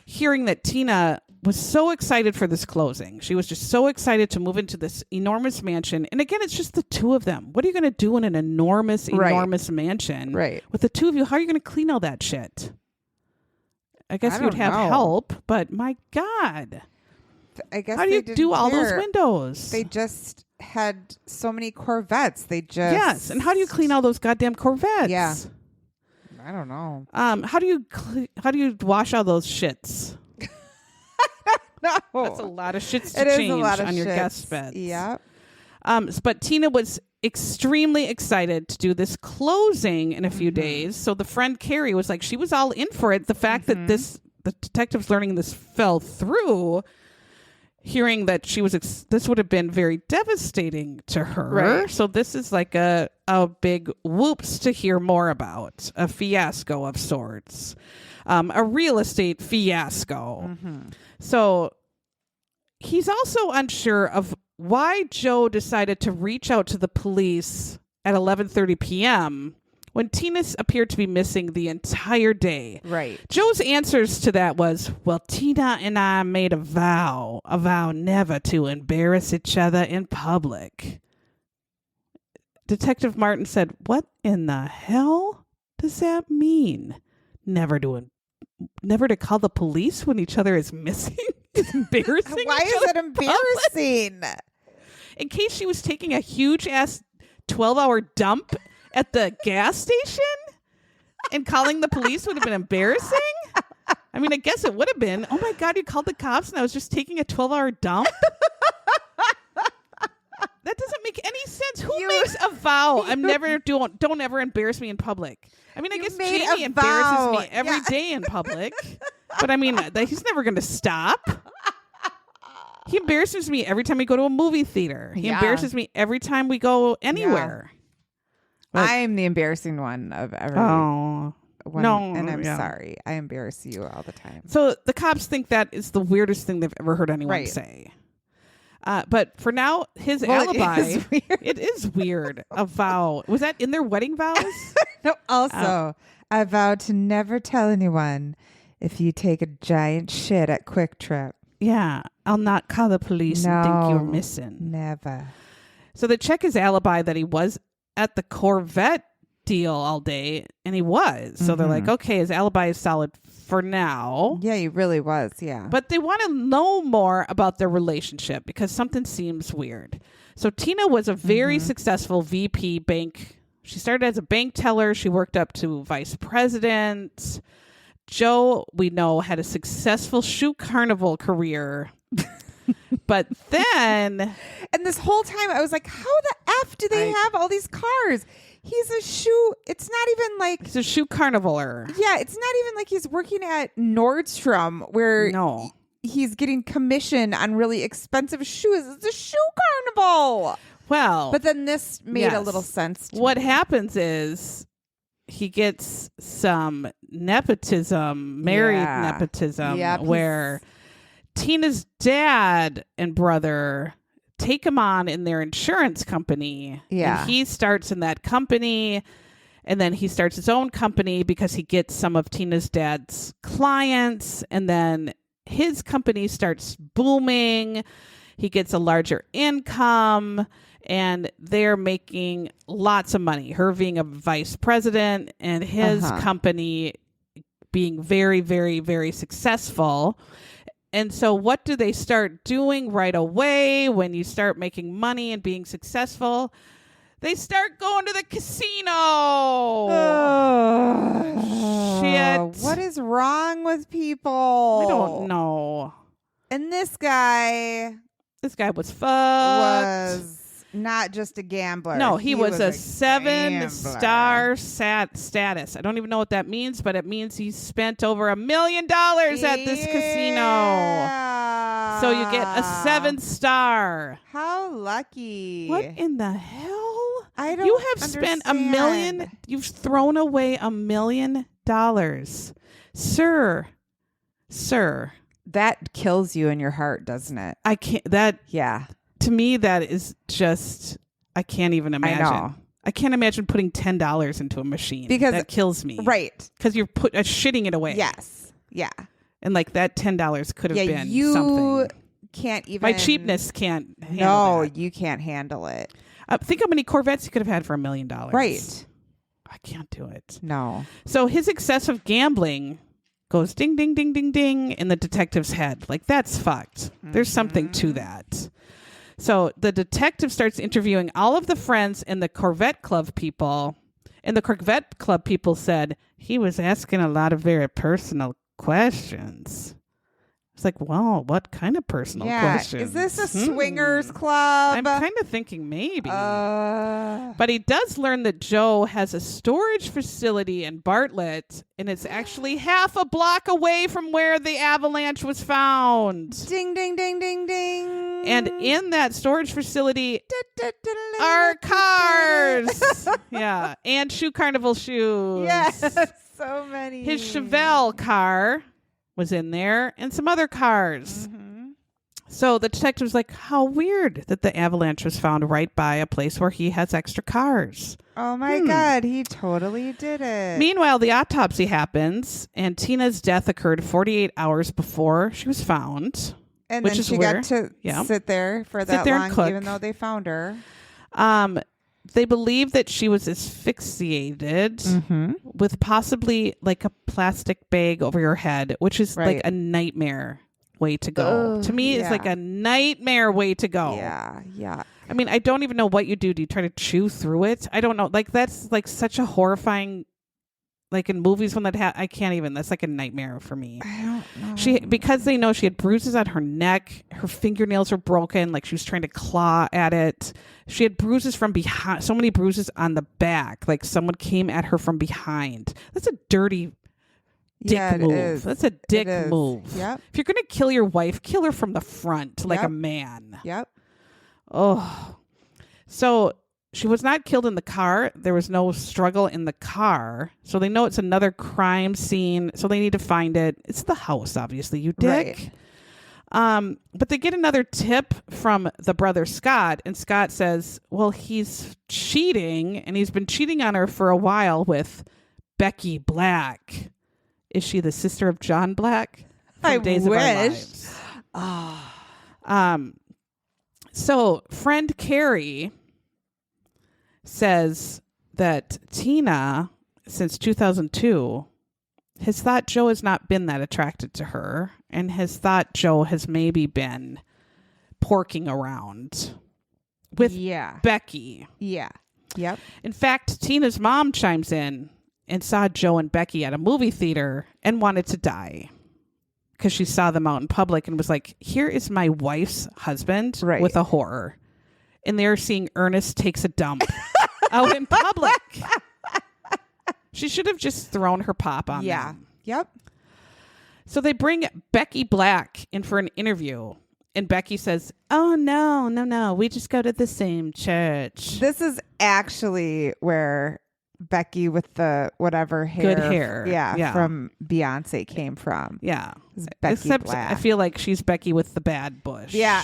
hearing that Tina was so excited for this closing. She was just so excited to move into this enormous mansion. And again, it's just the two of them. What are you going to do in an enormous mansion? Right. With the two of you, how are you going to clean all that shit? I guess you would have help, but my God. I guess how do you do all those windows? They just had so many Corvettes. Yes, and how do you clean all those goddamn Corvettes? Yeah. I don't know. How do you wash all those shits? No. That's a lot of shits to change on your guest beds. Yeah. But Tina was extremely excited to do this closing in a few days. So the friend Carrie was like, she was all in for it. The fact that the detectives learning this fell through, hearing that she was, this would have been very devastating to her. Right. So this is like a big whoops to hear more about, a fiasco of sorts, a real estate fiasco. So he's also unsure of why Joe decided to reach out to the police at 11:30 p.m. when Tina appeared to be missing the entire day. Right. Joe's answers to that was, well, Tina and I made a vow never to embarrass each other in public. Detective Martin said, what in the hell does that mean? Never to call the police when each other is missing? Is embarrassing. Why is it embarrassing? In case she was taking a huge ass 12-hour dump at the gas station and calling the police would have been embarrassing? I mean, I guess it would have been. Oh my God, you called the cops and I was just taking a 12-hour dump? That doesn't make any sense. Who makes a vow? Don't ever embarrass me in public. I mean, I guess Jamie embarrasses me every day in public. But I mean, he's never going to stop. He embarrasses me every time we go to a movie theater. He embarrasses me every time we go anywhere. Yeah. I'm the embarrassing one of everyone. No, and I'm sorry. I embarrass you all the time. So the cops think that is the weirdest thing they've ever heard anyone say. But for now, his alibi, it is weird. A vow. Was that in their wedding vows? No, also, I vow to never tell anyone if you take a giant shit at Quick Trip. Yeah, I'll not call the police and think you're missing. Never. So they check his alibi that he was at the Corvette deal all day, and he was. So they're like, okay, his alibi is solid for now. Yeah, he really was, yeah. But they want to know more about their relationship because something seems weird. So Tina was a very successful VP bank. She started as a bank teller. She worked up to vice president. Joe, we know, had a successful Shoe Carnival career. But then... And this whole time, I was like, how the F do they have all these cars? He's a shoe... It's not even like... He's a shoe carnivaler. Yeah, it's not even like he's working at Nordstrom where he's getting commission on really expensive shoes. It's a shoe carnival. Well... But then this made a little sense to me. What happens is... He gets some nepotism, married nepotism, where Tina's dad and brother take him on in their insurance company. Yeah. And he starts in that company, and then he starts his own company because he gets some of Tina's dad's clients, and then his company starts booming. He gets a larger income. And they're making lots of money. Her being a vice president and his company being very, very, very successful. And so what do they start doing right away when you start making money and being successful? They start going to the casino. Shit. What is wrong with people? I don't know. And this guy was fucked. Not just a gambler. No, he was a 7-star status. I don't even know what that means, but it means he spent over $1 million at this casino. So you get a 7-star. How lucky. What in the hell? I don't You have spent $1 million. You've thrown away $1 million. Sir. That kills you in your heart, doesn't it? I can't. Yeah. To me, that is just, I can't even imagine. I know. I can't imagine putting $10 into a machine. Because that kills me. Right. Because you're shitting it away. Yes. Yeah. And like that $10 could have been you something. Can't even. My cheapness can't handle that. You can't handle it. Think how many Corvettes you could have had for $1 million. Right. I can't do it. No. So his excessive gambling goes ding, ding, ding, ding, ding in the detective's head. Like, that's fucked. There's something to that. So the detective starts interviewing all of the friends and the Corvette Club people. And the Corvette Club people said, he was asking a lot of very personal questions. It's like, well, what kind of personal questions? Is this a swingers club? I'm kind of thinking maybe. But he does learn that Joe has a storage facility in Bartlett, and it's actually half a block away from where the avalanche was found. Ding, ding, ding, ding, ding. And in that storage facility are cars. Yeah, and Shoe Carnival shoes. Yes, so many. His Chevelle car was in there, and some other cars. So the detective was like, how weird that the avalanche was found right by a place where he has extra cars. Oh my God, he totally did it. Meanwhile, the autopsy happens, and Tina's death occurred 48 hours before she was found. And which then is she weird. got to sit there for that there and long, cook. even though they found her. They believe that she was asphyxiated with possibly like a plastic bag over your head, which is like a nightmare way to go. To me, it's like a nightmare way to go. Yeah. I mean, I don't even know what you do. Do you try to chew through it? I don't know. Like, that's like such a horrifying, like in movies when that I can't even. That's like a nightmare for me. I don't know. Because they know she had bruises on her neck. Her fingernails were broken. Like she was trying to claw at it. She had bruises from behind. So many bruises on the back. Like someone came at her from behind. That's a dirty dick move. That's a dick move. Yep. If you're going to kill your wife, kill her from the front like a man. Yep. Oh. So she was not killed in the car. There was no struggle in the car. So they know it's another crime scene. So they need to find it. It's the house, obviously, you dick. Right. But they get another tip from the brother Scott. And Scott says, well, he's cheating. And he's been cheating on her for a while with Becky Black. Is she the sister of John Black? I Days wish. Of Our Lives. So friend Carrie says that Tina, since 2002, has thought Joe has not been that attracted to her and has thought Joe has maybe been porking around with Becky. Yeah. Yep. In fact, Tina's mom chimes in and saw Joe and Becky at a movie theater and wanted to die because she saw them out in public and was like, here is my wife's husband with a whore. And they're seeing Ernest takes a dump out in public. She should have just thrown her pop on them. Yep. So they bring Becky Black in for an interview. And Becky says, oh, no. We just go to the same church. This is actually where Becky with the whatever hair. Good hair. From Beyonce came from. Yeah. Becky Except Black. I feel like she's Becky with the bad bush. Yeah.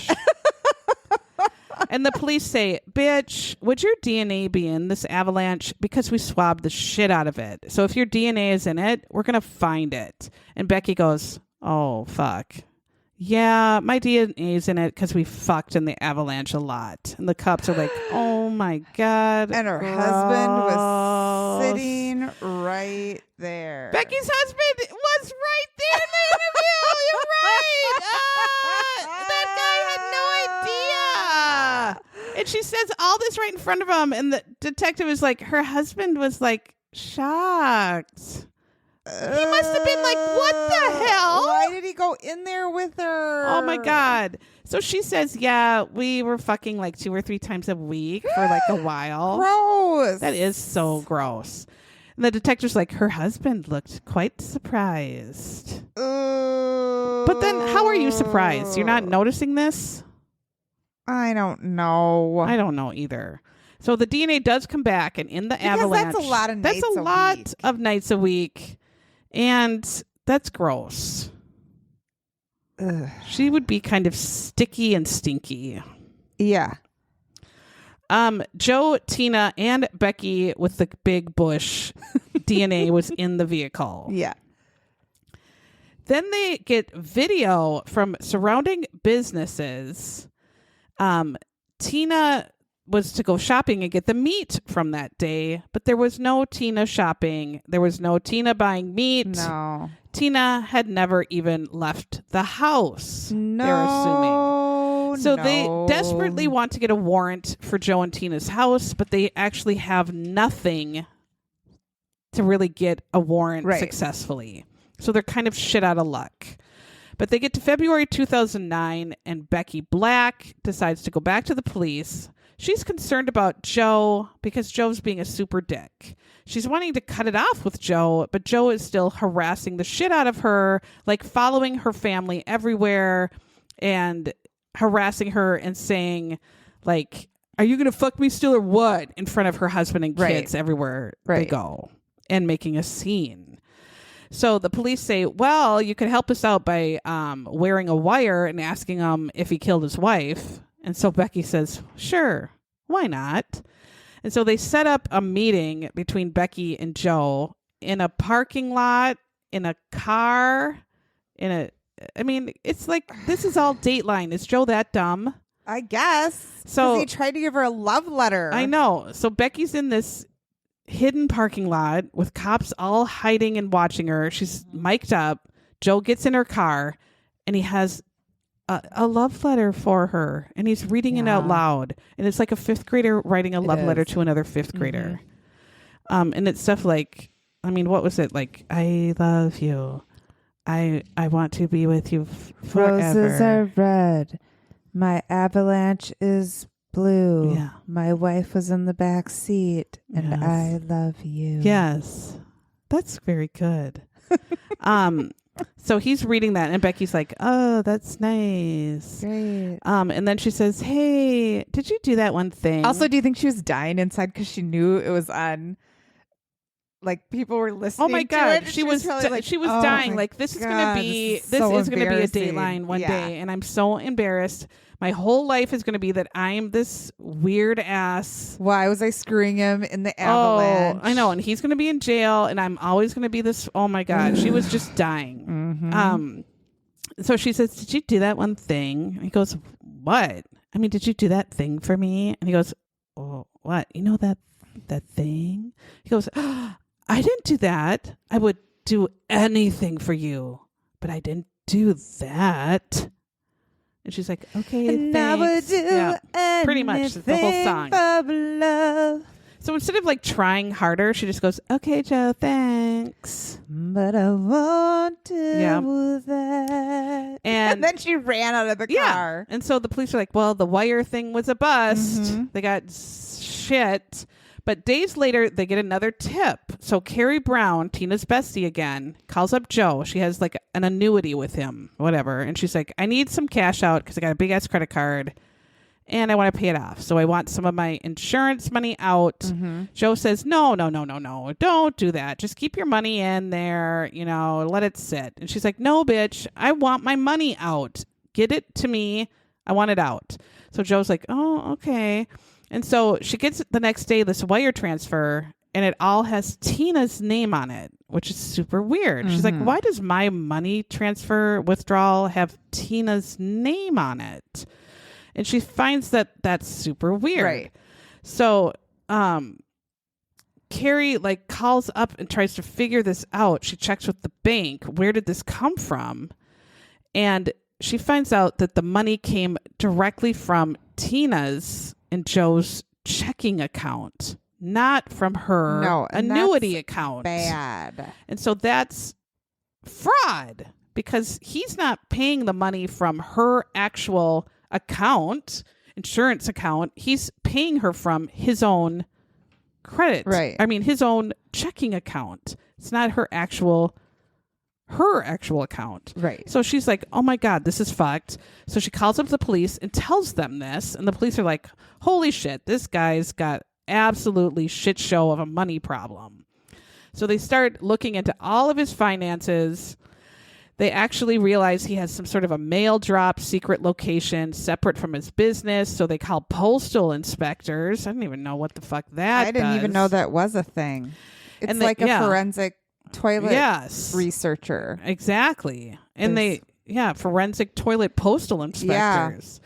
And the police say, bitch, would your DNA be in this avalanche? Because we swabbed the shit out of it. So if your DNA is in it, we're going to find it. And Becky goes, oh, fuck. Yeah, my DNA is in it because we fucked in the avalanche a lot. And the cops are like, oh my God. And her husband was sitting right there. Becky's husband was right there in the interview. You're right. That guy had no idea. And she says all this right in front of him. And the detective is like, her husband was like shocked. He must have been like, what the hell? Why did he go in there with her? Oh my God. So she says, yeah, we were fucking like 2 or 3 times a week for like a while. Gross. That is so gross. And the detective's like, her husband looked quite surprised. But then how are you surprised? You're not noticing this? I don't know. I don't know either. So the DNA does come back, and in the avalanche, that's a lot of nights that's a lot of nights a week. And that's gross. Ugh. She would be kind of sticky and stinky. Yeah. Joe, Tina, and Becky with the big bush DNA was in the vehicle. Yeah. Then they get video from surrounding businesses. Tina was to go shopping and get the meat from that day, but there was no Tina shopping. There was no Tina buying meat. No. Tina had never even left the house. No. They're assuming. So they desperately want to get a warrant for Joe and Tina's house, but they actually have nothing to really get a warrant successfully. So they're kind of shit out of luck. But they get to February 2009, and Becky Black decides to go back to the police. She's concerned about Joe because Joe's being a super dick. She's wanting to cut it off with Joe, but Joe is still harassing the shit out of her, like following her family everywhere and harassing her and saying, like, are you going to fuck me still or what? In front of her husband and kids everywhere they go, and making a scene. So the police say, well, you could help us out by wearing a wire and asking him if he killed his wife. And so Becky says, sure, why not? And so they set up a meeting between Becky and Joe in a parking lot, in a car, it's like, this is all Dateline. Is Joe that dumb? I guess. So he tried to give her a love letter. I know. So Becky's in this hidden parking lot with cops all hiding and watching her. She's mic'd up. Joe gets in her car and he has a love letter for her and he's reading it out loud. And it's like a fifth grader writing a love letter to another fifth grader. And it's stuff like, what was it? Like, I love you. I want to be with you forever. Roses are red. My avalanche is blue. Yeah. My wife was in the back seat and Yes. I love you. Yes. That's very good. So he's reading that and Becky's like, oh, that's nice. Great. And then she says, hey, did you do that one thing? Also, do you think she was dying inside because she knew it was on? Like people were listening. Oh my to God, it? she was probably like, she was oh dying. my Like this is God, gonna be this is gonna be a embarrassing. Dateline one Yeah. day, and I'm so embarrassed. My whole life is gonna be that I'm this weird ass. Why was I screwing him in the avalanche? Oh, I know, and he's gonna be in jail, and I'm always gonna be this. Oh my God, she was just dying. So she says, "Did you do that one thing?" And he goes, "What? Did you do that thing for me?" And he goes, "Oh, what? You know that thing?" He goes, I didn't do that. I would do anything for you, but I didn't do that. And she's like, okay, And thanks. I would do pretty much the whole song. for love. So instead of like trying harder, she just goes, okay, Joe, thanks. But I won't do Yeah. that. And then she ran out of the car. And so the police are like, well, the wire thing was a bust. They got shit. But days later, they get another tip. So Carrie Brown, Tina's bestie again, calls up Joe. She has like an annuity with him, whatever. And she's like, I need some cash out because I got a big ass credit card and I want to pay it off. So I want some of my insurance money out. Joe says, no, don't do that. Just keep your money in there, let it sit. And she's like, no, bitch, I want my money out. Get it to me. I want it out. So Joe's like, oh, okay. And so she gets the next day this wire transfer and it all has Tina's name on it, which is super weird. She's like, why does my money transfer withdrawal have Tina's name on it? And she finds that that's super weird. Right. So Carrie calls up and tries to figure this out. She checks with the bank. Where did this come from? And she finds out that the money came directly from Tina's and Joe's checking account, not from her annuity account. Bad. And so that's fraud because he's not paying the money from her actual account, insurance account. He's paying her from his own credit. Right. His own checking account. It's not her actual account. Right. So she's like, oh my God, this is fucked. So she calls up the police and tells them this. And the police are like, holy shit, this guy's got absolutely shit show of a money problem. So they start looking into all of his finances. They actually realize he has some sort of a mail drop secret location separate from his business. So they call postal inspectors. I don't even know what the fuck that I didn't even know that was a thing. It's And like a forensic toilet researcher. Exactly. And forensic toilet postal inspectors.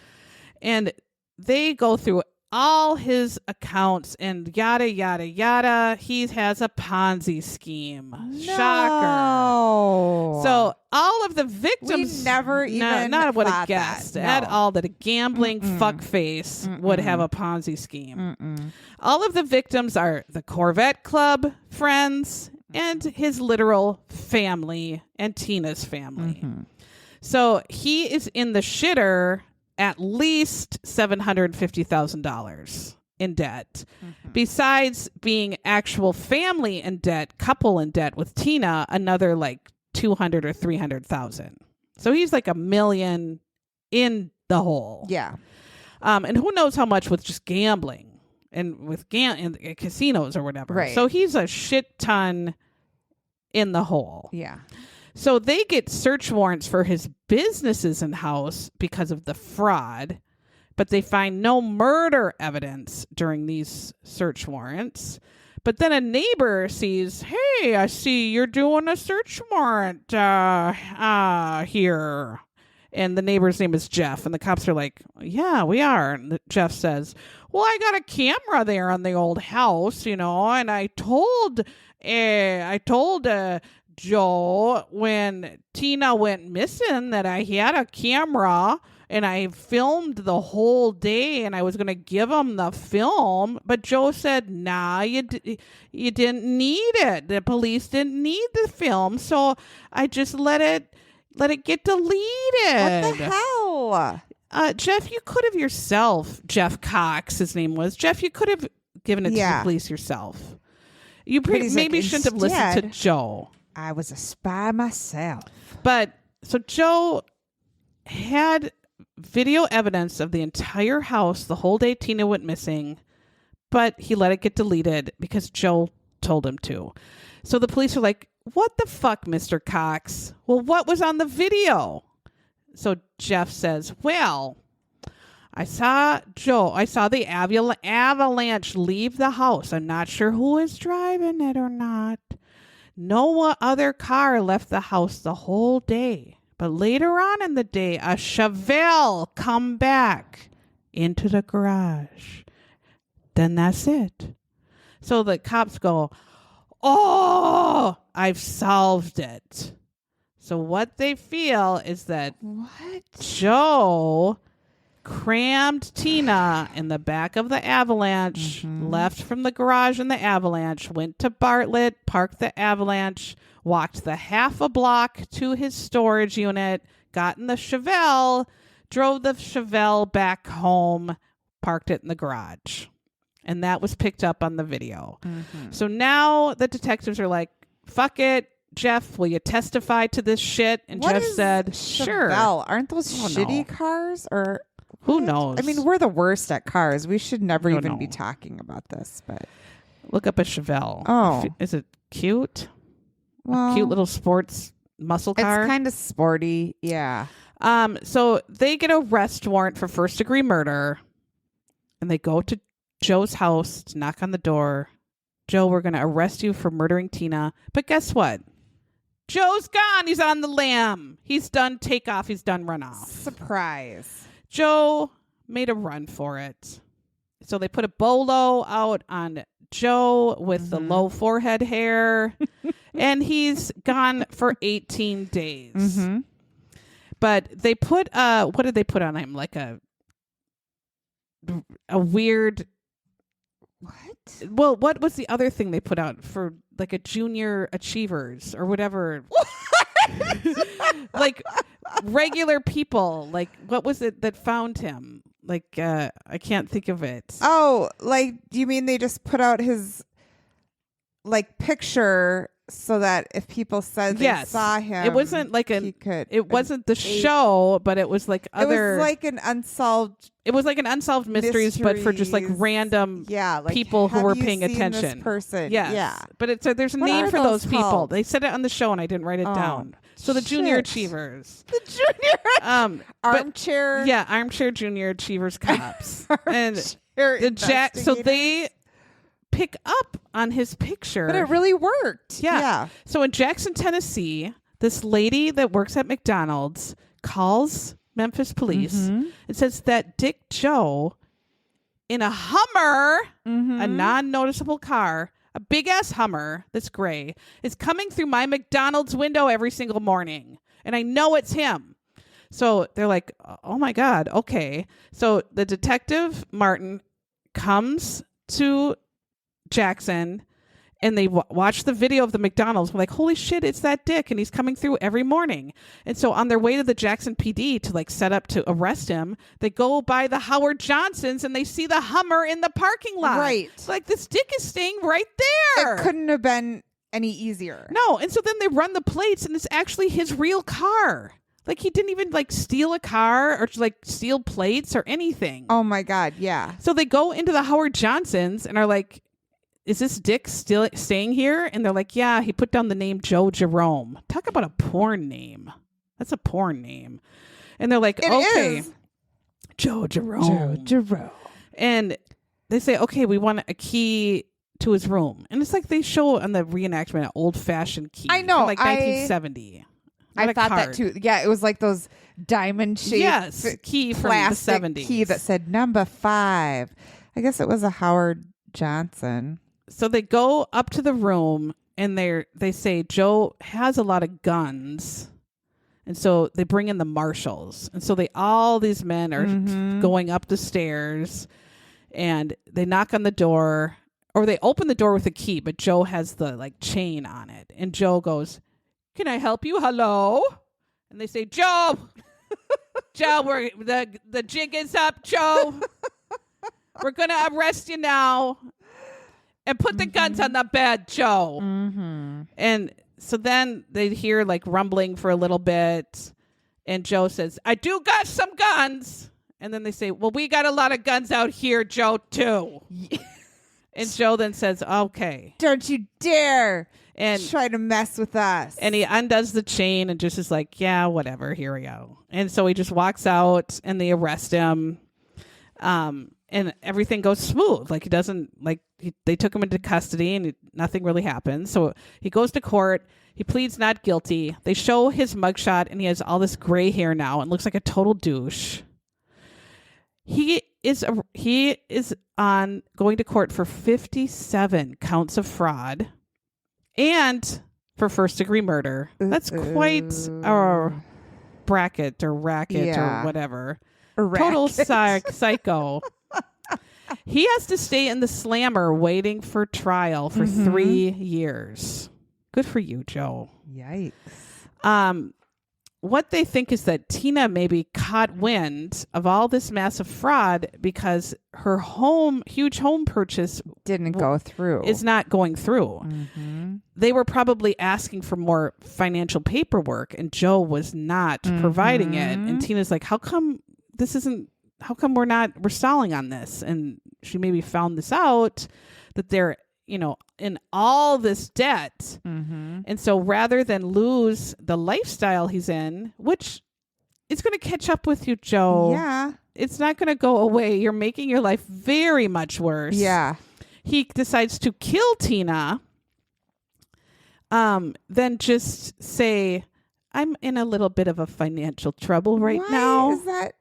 And they go through all his accounts and yada, yada, yada. He has a Ponzi scheme. No. Shocker. So all of the victims... We never even not would have thought guessed that. at all that a gambling fuckface would have a Ponzi scheme. All of the victims are the Corvette Club friends and his literal family and Tina's family. So he is in the shitter at least $750,000 in debt. Besides being actual family in debt, couple in debt with Tina, another like 200 or 300,000. So he's like $1 million in the hole. Yeah. And who knows how much with just gambling and with casinos or whatever. Right. So he's a shit ton in the hole. Yeah. So they get search warrants for his businesses and house because of the fraud, but they find no murder evidence during these search warrants. But then a neighbor sees, hey, I see you're doing a search warrant here. And the neighbor's name is Jeff. And the cops are like, yeah, we are. And Jeff says, well, I got a camera there on the old house, and I told Joe when Tina went missing that I had a camera and I filmed the whole day and I was going to give him the film. But Joe said, nah, you didn't need it. The police didn't need the film. So I just let it get deleted. What the hell? Jeff, you could have yourself, Jeff Cox, his name was. Jeff, you could have given it to the police yourself. You maybe shouldn't have listened to Joe. I was a spy myself. But so Joe had video evidence of the entire house the whole day Tina went missing, but he let it get deleted because Joe told him to. So the police are like, what the fuck, Mr. Cox? Well, what was on the video? So Jeff says, well, I saw the avalanche leave the house. I'm not sure who is driving it or not. No other car left the house the whole day. But later on in the day, a Chevelle come back into the garage. Then that's it. So the cops go, oh, I've solved it. So what they feel is that Joe crammed Tina in the back of the Avalanche, left from the garage in the Avalanche, went to Bartlett, parked the Avalanche, walked the half a block to his storage unit, got in the Chevelle, drove the Chevelle back home, parked it in the garage. And that was picked up on the video. So now the detectives are like, fuck it. Jeff, will you testify to this shit? And Jeff said, sure. Chevelle? Aren't those shitty cars? Or who knows? I mean, we're the worst at cars. We should never even be talking about this. But look up a Chevelle. Oh. Is it cute? Well, A cute little sports muscle car? It's kind of sporty. Yeah. So they get a arrest warrant for first-degree murder. And they go to Joe's house to knock on the door. Joe, we're going to arrest you for murdering Tina. But guess what? Joe's gone. He's on the lam. He's done takeoff. He's done runoff. Surprise. Joe made a run for it. So they put a bolo out on Joe with the low forehead hair. And he's gone for 18 days. But they put, what did they put on him? Like a weird... What? Well, what was the other thing they put out for like a junior achievers or whatever? Like regular people. Like what was it that found him? Like I can't think of it. Oh, like do you mean they just put out his like picture so that if people said they saw him, it wasn't like it wasn't the show, but it was like other. It was like an unsolved. It was like an unsolved mysteries, but for just like random like, people who were paying seen attention. This person, yes. Yeah, but it's there's a What name are for those people. called? They said it on the show, and I didn't write it down. So the junior shit. achievers, the junior armchair, armchair junior achievers cops, and the So they pick up on his picture, but it really worked. Yeah. So in Jackson, Tennessee, this lady that works at McDonald's calls Memphis police and says that Dick Joe in a Hummer, a non-noticeable car, a big ass Hummer that's gray, is coming through my McDonald's window every single morning, and I know it's him. So they're like, oh my God, okay. So the detective Martin comes to Jackson and they watch the video of the McDonald's. We're like, holy shit, it's that Dick, and he's coming through every morning. And so on their way to the Jackson PD to like set up to arrest him, they go by the Howard Johnsons and they see the Hummer in the parking lot. Right. It's like, this Dick is staying right there. It couldn't have been any easier. No. And so then they run the plates and it's actually his real car. Like he didn't even like steal a car or like steal plates or anything. Oh my God. Yeah. So they go into the Howard Johnsons and are like, is this Dick still staying here? And they're like, yeah, he put down the name Joe Jerome. Talk about a porn name. That's a porn name. And they're like, okay, Joe Jerome. Joe Jerome. And they say, okay, we want a key to his room. And it's like they show on the reenactment an old-fashioned key. I know. From like 1970. I thought that too. Yeah, it was like those diamond-shaped key from the plastic 70s. key that said number 5. I guess it was a Howard Johnson. So they go up to the room and they say Joe has a lot of guns. And so they bring in the marshals. And so all these men are going up the stairs and they knock on the door, or they open the door with a key, but Joe has the like chain on it. And Joe goes, "Can I help you? Hello?" And they say, "Joe, Joe, the jig is up, Joe. We're going to arrest you now and put the guns on the bed, Joe." And so then they hear like rumbling for a little bit. And Joe says, "I do got some guns." And then they say, "Well, we got a lot of guns out here, Joe, too." And Joe then says, "Okay. Don't you dare and try to mess with us." And he undoes the chain and just is like, "Yeah, whatever. Here we go." And so he just walks out and they arrest him. And everything goes smooth. Like he doesn't they took him into custody and nothing really happens. So he goes to court. He pleads not guilty. They show his mugshot and he has all this gray hair now and looks like a total douche. He is on going to court for 57 counts of fraud and for first-degree murder. That's quite a racket or whatever. Total psycho. He has to stay in the slammer waiting for trial for 3 years. Good for you, Joe. Yikes. What they think is that Tina maybe caught wind of all this massive fraud because her huge home purchase didn't go through. Is not going through. They were probably asking for more financial paperwork and Joe was not providing it. And Tina's like, how come we're stalling on this? And she maybe found this out that they're, in all this debt. And so rather than lose the lifestyle he's in, which is going to catch up with you, Joe. Yeah. It's not going to go away. You're making your life very much worse. Yeah. He decides to kill Tina. Then just say, "I'm in a little bit of a financial trouble right now." Is that?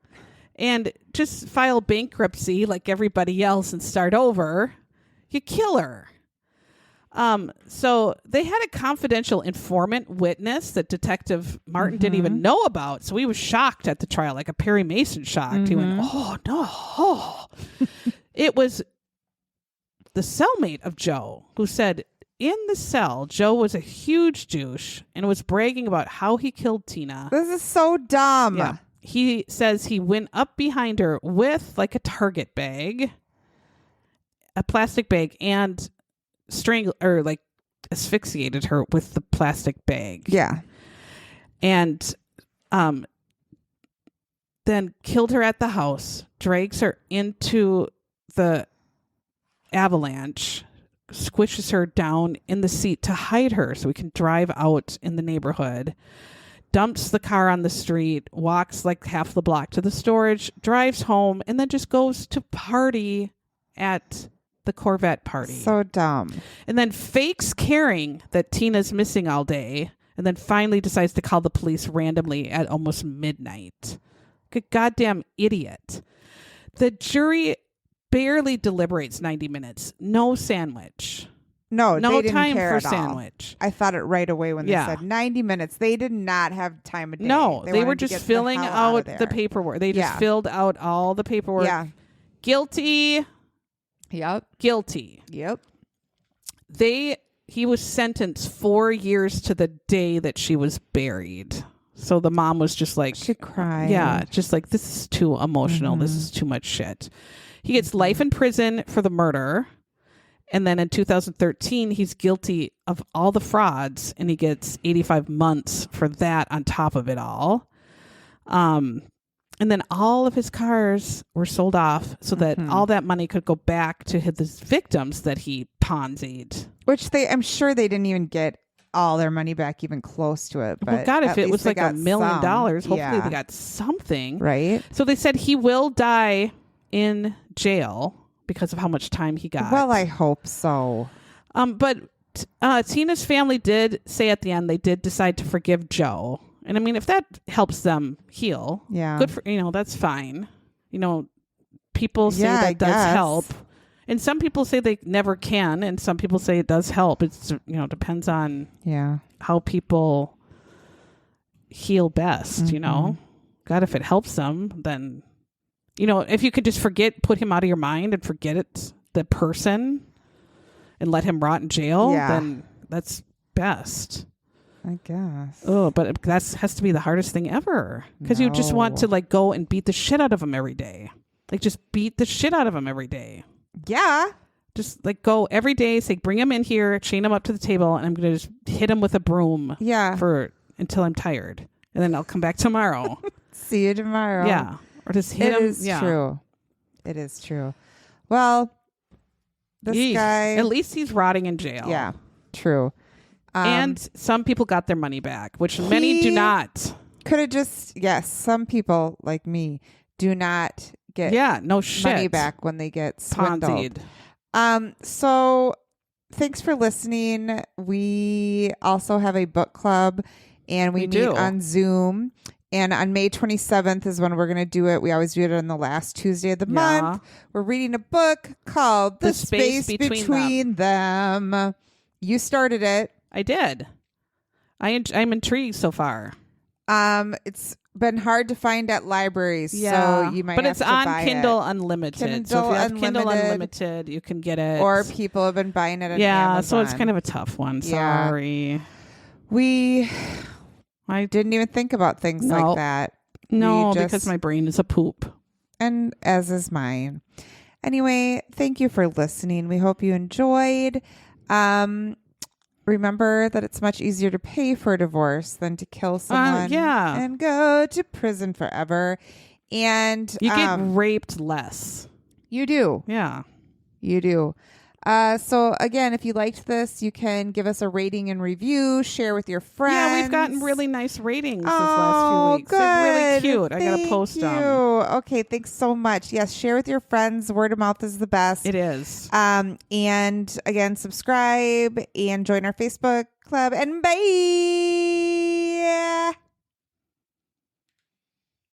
And just file bankruptcy like everybody else and start over. You kill her. So they had a confidential informant witness that Detective Martin didn't even know about. So he was shocked at the trial, like a Perry Mason shocked. He went, "Oh, no." It was the cellmate of Joe who said in the cell, Joe was a huge douche and was bragging about how he killed Tina. This is so dumb. Yeah. He says he went up behind her with like a Target bag, a plastic bag, and asphyxiated her with the plastic bag. Yeah. And then killed her at the house, drags her into the avalanche, squishes her down in the seat to hide her so we can drive out in the neighborhood, dumps the car on the street, walks like half the block to the storage, drives home, and then just goes to party at the Corvette party. So dumb. And then fakes caring that Tina's missing all day, and then finally decides to call the police randomly at almost midnight. Good goddamn idiot. The jury barely deliberates 90 minutes. No sandwich. No No they time didn't care for at all. sandwich. I thought it right away when they said 90 minutes. They did not have time of day. No, they were wanted to just get filling the hell out of out the there. paperwork. They just filled out all the paperwork. Yeah. Guilty. Yep. Guilty. Yep. He was sentenced 4 years to the day that she was buried. So the mom was just like, She cried. yeah, just like, this is too emotional. This is too much shit. He gets life in prison for the murder. And then in 2013, he's guilty of all the frauds and he gets 85 months for that on top of it all. And then all of his cars were sold off so that all that money could go back to his victims that he Ponzi'd. Which I'm sure they didn't even get all their money back, even close to it. But well, God, if it was like $1 million, hopefully yeah. they got something. Right. So they said he will die in jail because of how much time he got. Well, I hope so. But Tina's family did say at the end they did decide to forgive Joe. And I mean, if that helps them heal, good for, that's fine. People say that does help. And some people say they never can. And some people say it does help. It's, depends on how people heal best, God, if it helps them, then, if you could just put him out of your mind and forget it, the person, and let him rot in jail, then that's best. I guess. Oh, but that has to be the hardest thing ever. Because you just want to go and beat the shit out of him every day. Just beat the shit out of him every day. Yeah. Just go every day, say, bring him in here, chain him up to the table, and I'm going to just hit him with a broom until I'm tired. And then I'll come back tomorrow. See you tomorrow. Yeah. Or just hit him. It is true. It is true. Well, this guy. At least he's rotting in jail. Yeah. True. And some people got their money back, which many do not. Could have some people like me do not get money back when they get swindled. So thanks for listening. We also have a book club and we meet on Zoom. And on May 27th is when we're going to do it. We always do it on the last Tuesday of the month. We're reading a book called The Space Between Them. You started it. I did. I'm intrigued so far. It's been hard to find at libraries, so you might have to buy it. But it's on Kindle Unlimited. So if you have Kindle Unlimited, you can get it. Or people have been buying it on Amazon. So it's kind of a tough one. Sorry. I didn't even think about things like that. No, because my brain is a poop. And as is mine. Anyway, thank you for listening. We hope you enjoyed. Remember that it's much easier to pay for a divorce than to kill someone and go to prison forever. And you get raped less. You do. Yeah. You do. So again, if you liked this, you can give us a rating and review, share with your friends. Yeah, we've gotten really nice ratings this last few weeks. Good. They're really cute. I got to post them. Okay, thanks so much. Yes, share with your friends. Word of mouth is the best. It is. And again, subscribe and join our Facebook club. And bye.